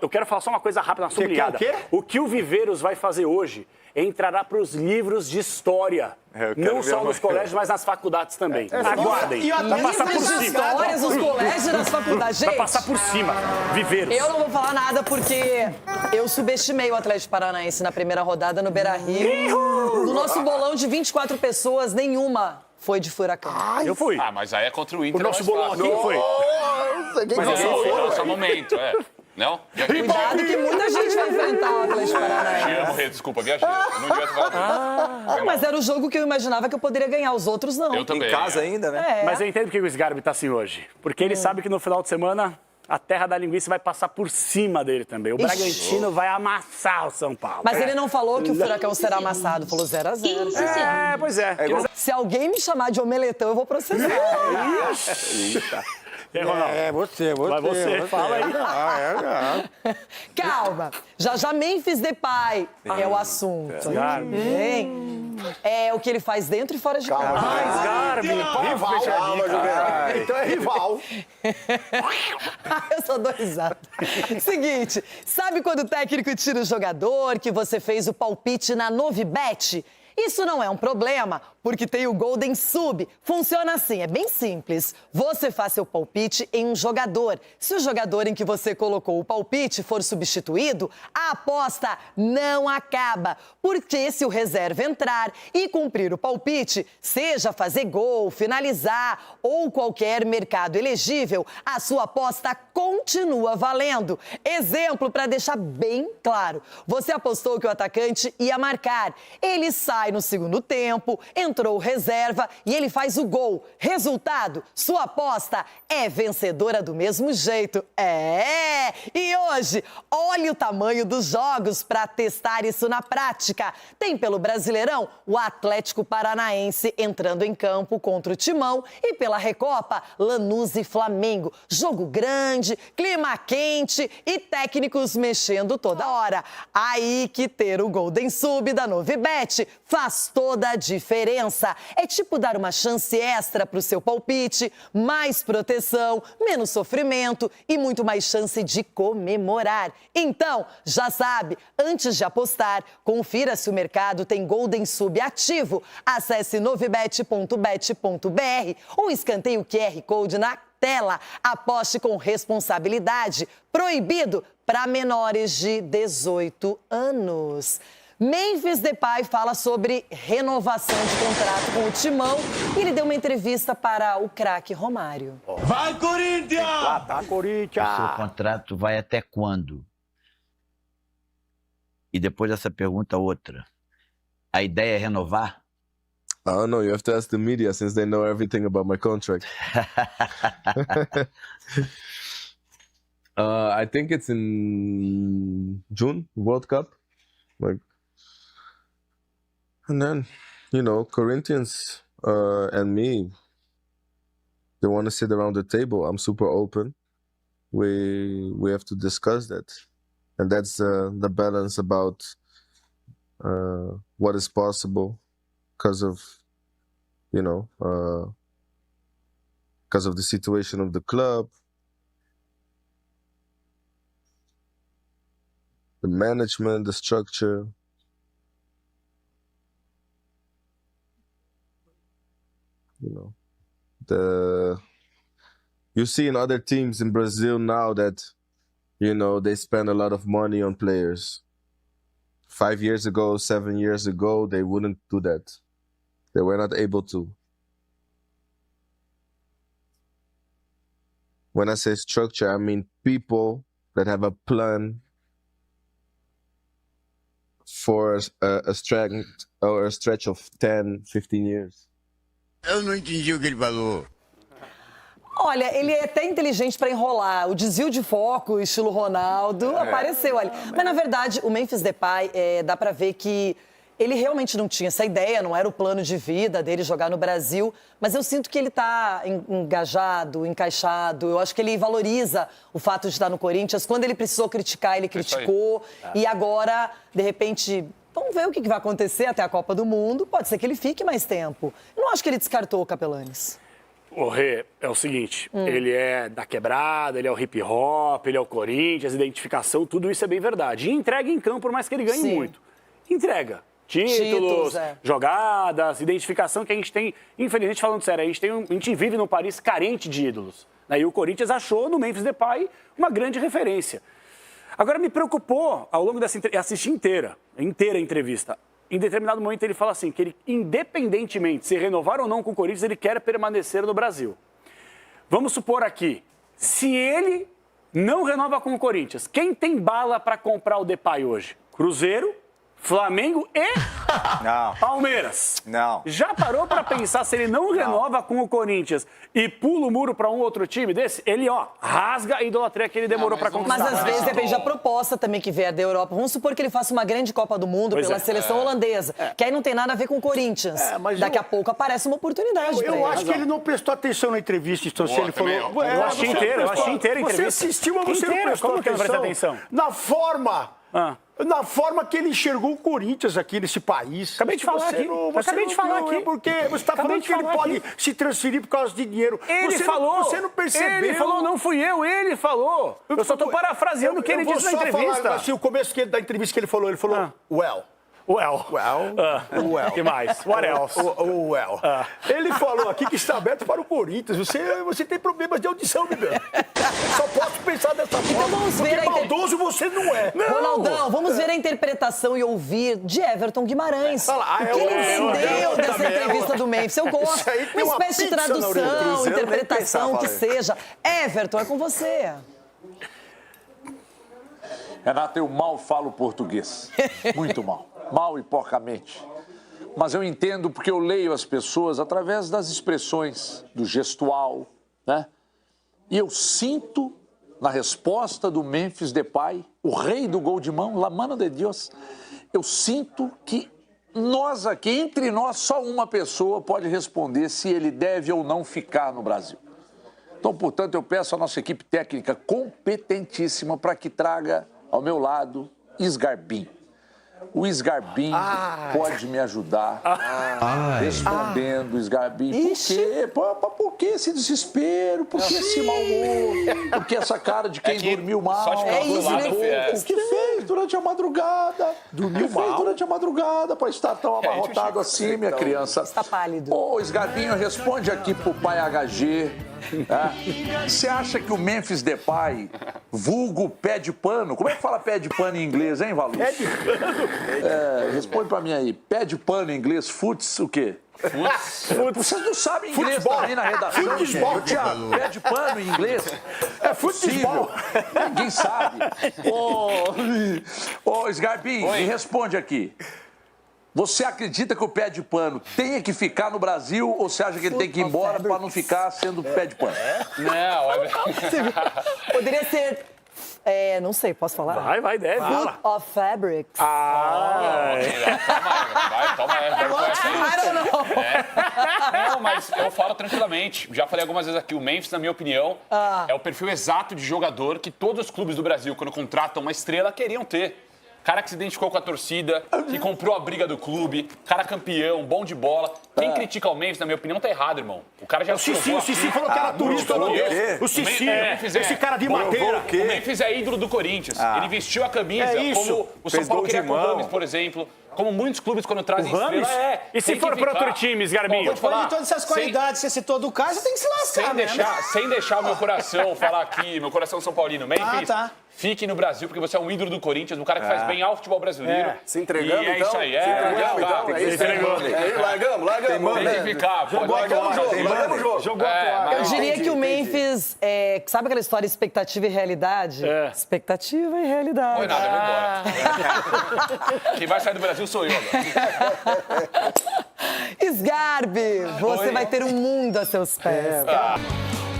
Eu quero falar só uma coisa rápida na sua ligada. O que o Viveiros vai fazer hoje entrará para os livros de história. Não só nos colégios, mas nas faculdades também. Aguardem. Vai passar por cima. Histórias nos colégios e nas faculdades. Gente, vai passar por cima. Viveiros. Eu não vou falar nada porque eu subestimei o Atlético Paranaense na primeira rodada no Beira-Rio. No nosso bolão de 24 pessoas, nenhuma foi de Furacão. Eu fui. Mas aí é contra o Inter. O nosso bolão aqui foi. Mas é só momento, Não? Cuidado que muita gente vai enfrentar o Atlético Paranaense. Te amo, Rê, desculpa, viajei. Não devia falar. Mas era o jogo que eu imaginava que eu poderia ganhar, os outros não. Eu também. Em casa ainda, né? Mas eu entendo porque o Sgarbi tá assim hoje. Porque ele sabe que no final de semana a terra da linguiça vai passar por cima dele também. O Bragantino vai amassar o São Paulo. Mas ele não falou que o Furacão será amassado, falou 0-0. Pois é. Se alguém me chamar de omeletão, eu vou processar. Eita. Você. Vai você. Fala aí. Calma. Já Memphis Depay é o assunto. É o que ele faz dentro e fora de casa. Sgarbi, Calma, Juvenal. Então é rival. Eu só dou risada. Seguinte, sabe quando o técnico tira o jogador, que você fez o palpite na Novibet? Isso não é um problema, porque tem o Golden Sub. Funciona assim, é bem simples. Você faz seu palpite em um jogador. Se o jogador em que você colocou o palpite for substituído, a aposta não acaba. Porque se o reserva entrar e cumprir o palpite, seja fazer gol, finalizar ou qualquer mercado elegível, a sua aposta continua valendo. Exemplo para deixar bem claro. Você apostou que o atacante ia marcar. Ele sai no segundo tempo, entrou reserva e ele faz o gol. Resultado, sua aposta é vencedora do mesmo jeito. E hoje, olha o tamanho dos jogos para testar isso na prática. Tem pelo Brasileirão o Atlético Paranaense entrando em campo contra o Timão e pela Recopa, Lanús e Flamengo. Jogo grande, clima quente e técnicos mexendo toda hora. Aí que ter o Golden Sub da Novibet faz toda a diferença. É tipo dar uma chance extra para o seu palpite, mais proteção, menos sofrimento e muito mais chance de comemorar. Então, já sabe, antes de apostar, confira se o mercado tem Golden Sub ativo. Acesse novibet.bet.br ou escanteie o QR Code na tela. Aposte com responsabilidade. Proibido para menores de 18 anos. Memphis Depay fala sobre renovação de contrato com o Timão e ele deu uma entrevista para o craque Romário. Vai, Corinthians! Tá, Corinthians! O seu contrato vai até quando? E depois dessa pergunta, outra. A ideia é renovar? I don't know. You have to ask the media since they know everything about my contract. I think it's in June, World Cup. And then, Corinthians and me, they want to sit around the table. I'm super open. We have to discuss that. And that's the balance about what is possible because of, because of the situation of the club, the management, the structure. You see in other teams in Brazil now that, they spend a lot of money on players. 5 years ago, 7 years ago, they wouldn't do that. They were not able to. When I say structure, I mean people that have a plan for a stretch of 10, 15 years. Eu não entendi o que ele falou. Olha, ele é até inteligente para enrolar. O desvio de foco, estilo Ronaldo, apareceu ali. Mas, na verdade, o Memphis Depay, dá para ver que ele realmente não tinha essa ideia, não era o plano de vida dele jogar no Brasil. Mas eu sinto que ele está engajado, encaixado. Eu acho que ele valoriza o fato de estar no Corinthians. Quando ele precisou criticar, ele criticou. E agora, de repente... Vamos ver o que vai acontecer até a Copa do Mundo. Pode ser que ele fique mais tempo. Eu não acho que ele descartou o Capelanes. O Rê, é o seguinte, ele é da quebrada, ele é o hip hop, ele é o Corinthians, identificação, tudo isso é bem verdade. E entrega em campo, por mais que ele ganhe muito. Entrega. Títulos, jogadas, identificação que a gente tem, infelizmente falando sério, a gente vive num país carente de ídolos. E o Corinthians achou no Memphis Depay uma grande referência. Agora, me preocupou, ao longo dessa entrevista, assisti inteira a entrevista. Em determinado momento, ele fala assim, que ele, independentemente se renovar ou não com o Corinthians, ele quer permanecer no Brasil. Vamos supor aqui, se ele não renova com o Corinthians, quem tem bala para comprar o Depay hoje? Cruzeiro, Flamengo e Palmeiras. Não. Já parou para pensar se ele não renova com o Corinthians e pula o muro para um outro time desse? Ele, rasga a idolatria que ele demorou para conquistar. Mas às vezes depende da proposta também que vier da Europa. Vamos supor que ele faça uma grande Copa do Mundo pela seleção holandesa, que aí não tem nada a ver com o Corinthians. Daqui a pouco aparece uma oportunidade para ele. Eu acho que ele não prestou atenção na entrevista, então se ele falou... Eu achei inteira a entrevista. Você assistiu, mas você não prestou atenção na forma Na forma que ele enxergou o Corinthians aqui nesse país. Acabei de falar aqui. Acabei de falar aqui. Porque você está falando que ele pode se transferir por causa de dinheiro. Ele falou. Você não percebeu. Ele falou, não fui eu, ele falou. Eu só estou parafraseando o que ele disse na entrevista. Falar, assim, o começo da entrevista que ele falou well. Que mais? What else? Ele falou aqui que está aberto para o Corinthians. Você tem problemas de audição, meu bem. Só posso pensar dessa forma. Então vamos ver porque maldoso você não é. Não. Ronaldão, vamos ver a interpretação e ouvir de Everton Guimarães. O que ele entendeu dessa entrevista do Memphis? Eu gosto. Uma espécie de tradução, interpretação, que seja. Everton, é com você. Renato, eu mal falo português. Muito mal. Mal e porcamente. Mas eu entendo porque eu leio as pessoas através das expressões, do gestual, né? E eu sinto, na resposta do Memphis Depay, o rei do gol de mão, la mano de Dios, eu sinto que nós aqui, entre nós, só uma pessoa pode responder se ele deve ou não ficar no Brasil. Então, portanto, eu peço à nossa equipe técnica competentíssima para que traga ao meu lado Sgarbim. O Sgarbim pode me ajudar respondendo, Sgarbim. Por que esse desespero? Por que esse mau humor? Por que essa cara de quem dormiu mal? O que fez durante a madrugada? Dormiu mal? O que fez durante a madrugada para estar tão amarrotado assim, minha criança? Está pálido. Ô, Sgarbinho, responde aqui pro pai HG. Você acha que o Memphis Depay, vulgo pé de pano, como é que fala pé de pano em inglês, hein, Valu? Pé de pano? Responde pra mim aí, pé de pano em inglês, futs o quê? Vocês não sabem inglês também na redação, futebol, Thiago. Pé de pano em inglês? É futebol. Ninguém sabe. Ô, Sgarbim, me responde aqui. Você acredita que o pé de pano tenha que ficar no Brasil ou você acha que ele tem que ir embora para não ficar sendo pé de pano? Não, poderia ser... não sei, posso falar? Vai, deve. Foot of Fabrics. Toma Não, mas eu falo tranquilamente. Já falei algumas vezes aqui, o Memphis, na minha opinião, é o perfil exato de jogador que todos os clubes do Brasil, quando contratam uma estrela, queriam ter. Cara que se identificou com a torcida, que comprou a briga do clube, cara campeão, bom de bola. Quem critica o Memphis, na minha opinião, tá errado, irmão. O cara já... O Cici falou que era turista. O Cici, esse cara de madeira. O Memphis é ídolo do Corinthians. Ele vestiu a camisa como o São Paulo queria com o Rames, por exemplo. Como muitos clubes, quando trazem estrela, E se for para outro time, Sgarbinho? Depois de todas essas qualidades que você citou do Caio, você tem que se lascar, sem deixar o meu coração falar aqui, meu coração São Paulino. Memphis, fique no Brasil, porque você é um ídolo do Corinthians, um cara que faz bem ao futebol brasileiro. Se entregando, e é então? isso aí. Largamos. Tem que ficar. Largamos o jogo. Eu diria que o Memphis, sabe aquela história expectativa e realidade? Expectativa e realidade. Não foi nada, eu vou embora. Quem vai sair do Brasil sou eu agora. Sgarbi, você vai ter um mundo a seus pés.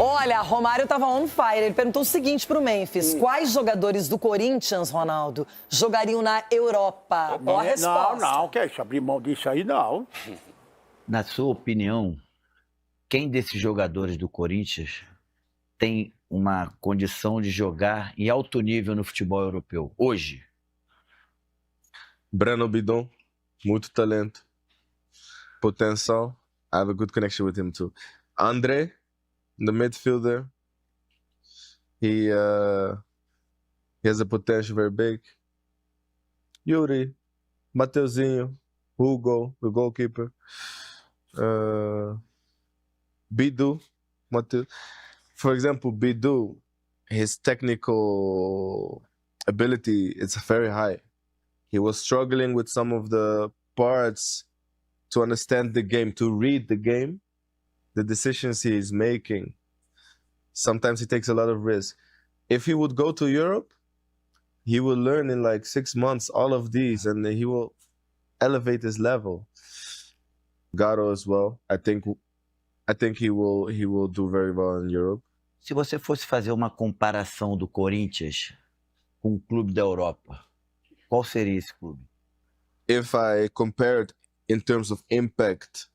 Olha, Romário tava on fire. Ele perguntou o seguinte pro Memphis. Quais jogadores do Corinthians, Ronaldo, jogariam na Europa? Boa resposta. Não, quer abrir mão disso aí, não. Na sua opinião, quem desses jogadores do Corinthians tem uma condição de jogar em alto nível no futebol europeu, hoje? Breno Bidon, muito talento, potencial. I have a good connection with him too. André, the midfielder, he has a potential very big. Yuri, Mateuzinho, Hugo, the goalkeeper. Bidu, Mateus. For example, Bidu, his technical ability is very high. He was struggling with some of the parts to understand the game, to read the game, the decisions he is making. Sometimes he takes a lot of risk. If he would go to Europe, he will learn in like 6 months all of these, and he will elevate his level. Gato as well. I think he will do very well in Europe. Se você fosse fazer uma comparação do Corinthians com um clube da Europa, qual seria esse clube? If I compared in terms of impact,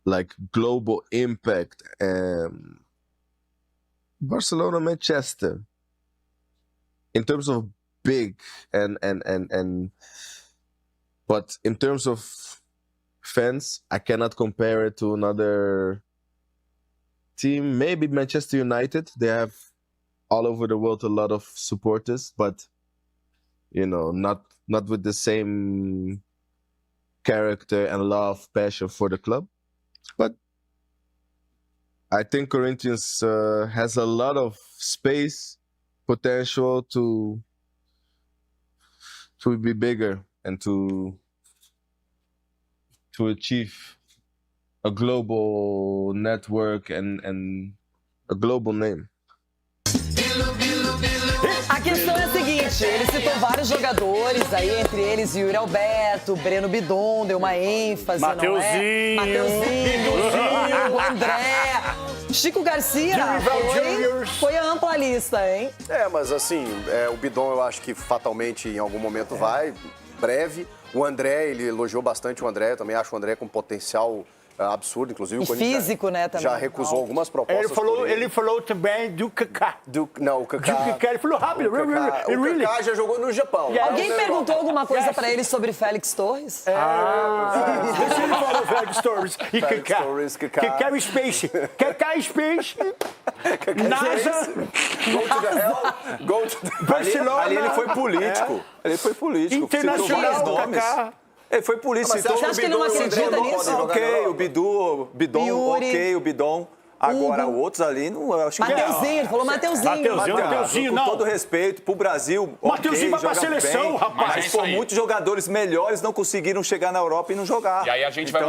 like global impact, Barcelona, Manchester. in terms of big but in terms of fans, I cannot compare it to another team. Maybe Manchester United. They have all over the world a lot of supporters, but not with the same character and love, passion for the club. But I think Corinthians has a lot of space, potential to be bigger and to achieve a global network and a global name. A questão é a seguinte, ele citou vários jogadores, aí entre eles Yuri Alberto, Breno Bidon, deu uma ênfase, Mateuzinho, não é? Mateuzinho, o André, Chico Garcia, foi ampla a lista, hein? Mas assim, o Bidon eu acho que fatalmente em algum momento vai, breve. O André, ele elogiou bastante o André, eu também acho o André com potencial absurdo, inclusive. E físico, né, também. Já recusou algumas propostas. Ele falou também do Kaká. Não, o Kaká. Ele falou rápido. O Kaká já jogou no Japão. Alguém perguntou alguma coisa pra ele sobre Félix Torres? Deixa ele falar o Félix Torres e Kaká. Kaká Space. Kaká Space. NASA. Go to the hell. Barcelona. Ali ele foi político. Ele foi político. Internacional do Kaká. Ele foi político. Mas você acha que ele não acredita nisso? Ok, o Bidon, ok, o Bidon. Agora, outros ali, não, eu acho que... Mateuzinho, ele falou Mateuzinho, com todo respeito, pro Brasil, Mateuzinho vai pra seleção, bem, rapaz. Mas muitos jogadores melhores não conseguiram chegar na Europa e não jogar. E aí a gente vai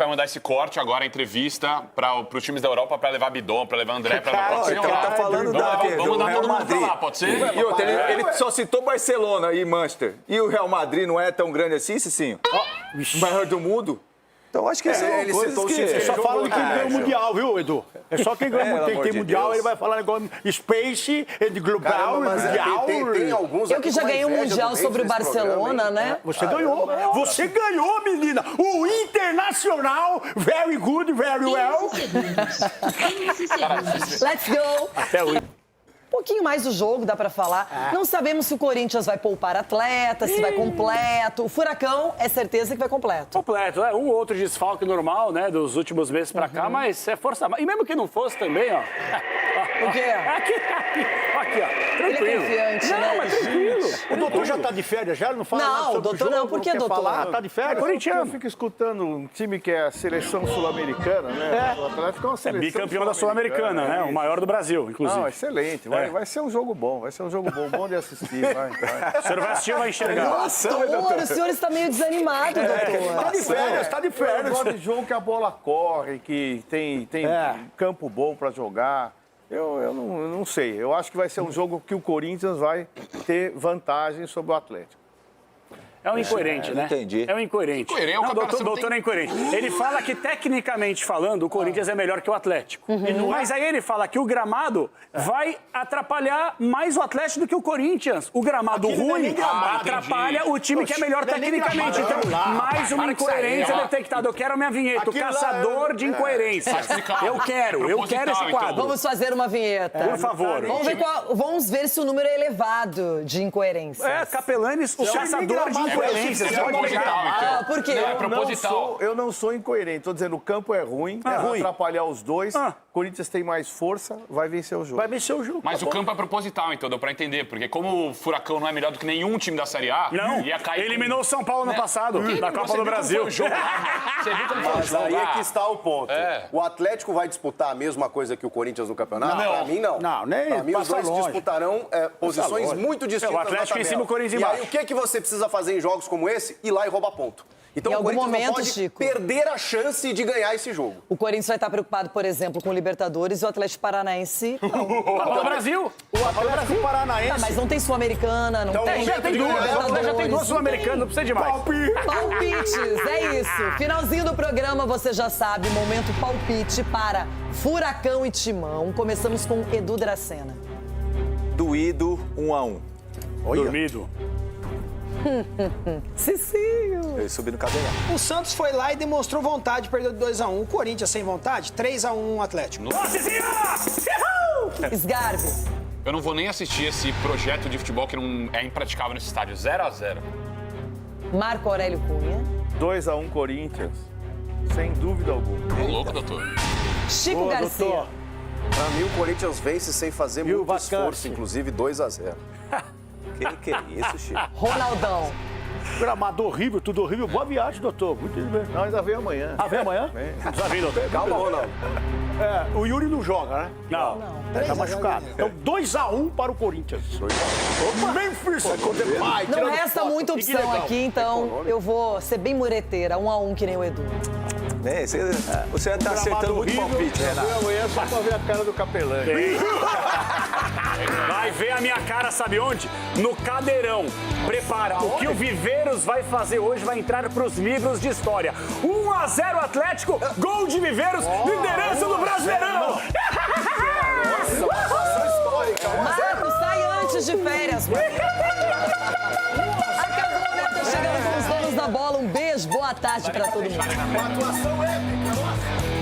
mandar esse corte agora, a entrevista, para os times da Europa, para levar Bidon, para levar André, para levar... Ele tá falando vamos mandar todo mundo pra lá, pode ser? E outra, ele só citou Barcelona e Manchester. E o Real Madrid não é tão grande assim, Cicinho? O maior do mundo? Então acho que ele citou que é só fala de quem ganhou o Mundial, viu, Edu? É só quem ganhou tem Mundial, ele vai falar negócio Space, de global, Mundial. Tem alguns eu que já ganhei um Mundial sobre o Barcelona, né? Você ganhou, menina! O Internacional, very good, very well. Let's go! Até hoje. Um pouquinho mais do jogo, dá pra falar. Não sabemos se o Corinthians vai poupar atleta, se vai completo. O Furacão é certeza que vai completo. Completo, um ou outro desfalque normal, né, dos últimos meses pra cá, mas é força... E mesmo que não fosse também, ó. O quê? Aqui, ó. Tranquilo. Ele é confiante, né? Mas tranquilo. O doutor já tá de férias, já? Não fala Não, o doutor não. Por que, doutor? Tá de férias? Eu fico escutando um time que é a seleção sul-americana, né? O Atlético é uma seleção bicampeão da Sul-Americana, né? O maior do Brasil, inclusive. Não, excelente. Vai ser um jogo bom. Vai ser um jogo bom de assistir. Vai. O senhor vai assistir ou vai enxergar? O senhor está meio desanimado, doutor. Tá de férias. Eu gosto de jogo que a bola corre, que tem campo bom para jogar. Eu não sei. Eu acho que vai ser um jogo que o Corinthians vai ter vantagem sobre o Atlético. É um incoerente, né? Entendi. É um incoerente. Não, doutor é incoerente. Ele fala que, tecnicamente falando, o Corinthians é melhor que o Atlético. Mas aí ele fala que o gramado vai atrapalhar mais o Atlético do que o Corinthians. O gramado ruim atrapalha o time que é melhor tecnicamente. Então, mais uma incoerência detectada. Eu quero a minha vinheta, o caçador de incoerência. Eu quero esse quadro. Vamos fazer uma vinheta. Por favor. Vamos ver se o número é elevado de incoerências. Capelanes, o caçador de incoerência. É proposital, então. Por quê? Não, é proposital. Eu não sou incoerente. Tô dizendo, o campo é ruim, vai atrapalhar os dois. Corinthians tem mais força, vai vencer o jogo. Mas o campo é proposital, então, deu pra entender. Porque como o Furacão não é melhor do que nenhum time da Série A, ia cair... Eliminou o São Paulo no passado, na Copa do Brasil. Você viu como foi o jogo? Aí é que está o ponto. O Atlético vai disputar a mesma coisa que o Corinthians no campeonato? Pra mim, não. Nem pra mim, os dois disputarão posições muito distintas. O Atlético em cima e o Corinthians embaixo. embaixo. E aí, o que você precisa fazer em jogos como esse? Ir lá e roubar ponto. Então, o Corinthians não pode perder a chance de ganhar esse jogo. O Corinthians vai estar preocupado, por exemplo, com o Libertadores e o Atlético Paranaense. O Brasil! O Atlético Paranaense. Mas não tem Sul-Americana, não tem. Já tem duas Sul-Americanas, não precisa de mais. Palpites, é isso. Finalzinho do programa, você já sabe, momento palpite para Furacão e Timão. Começamos com Edu Dracena. Doído, 1-1. Dormido. Cicinho. Ele subiu no cadeirão. O Santos foi lá e demonstrou vontade, perdeu de 2-1. O Corinthians sem vontade, 3-1 Atlético. Nossa, Cicinho! Sgarbi. Eu não vou nem assistir esse projeto de futebol que não é impraticável nesse estádio. 0-0. Marco Aurélio Cunha. 2-1 Corinthians. Sem dúvida alguma. Tô louco, doutor. Chico Garcia. Doutor. Pra mim, o Corinthians vence sem fazer E o muito esforço, Vacante? inclusive 2-0. Que é isso, Chico? Ronaldão. Gramado horrível, tudo horrível. Boa viagem, doutor. Muito bem. Não, ainda vem amanhã. Ah, vem amanhã? Vem. Já vem, doutor. Calma, Ronaldo. O Yuri não joga, né? Não. Tá machucado. Então, 2-1 para o Corinthians. Memphis contra o Pai. Não resta muita opção aqui, então eu vou ser bem mureteira. 1-1 que nem o Edu. Você tá acertando muito palpite, Renato. Vem amanhã só pra ver a cara do Capelani. Vai ver a minha cara, sabe onde? No cadeirão. Prepara, o que o Viveiros vai fazer hoje vai entrar pros livros de história. 1-0 Atlético, gol de Viveiros, liderança do Brasileirão. Marcos, sai antes de férias. Acabou, né? Tô chegando com os donos da bola. Um beijo, boa tarde pra todo mundo. Uma atuação épica, nossa.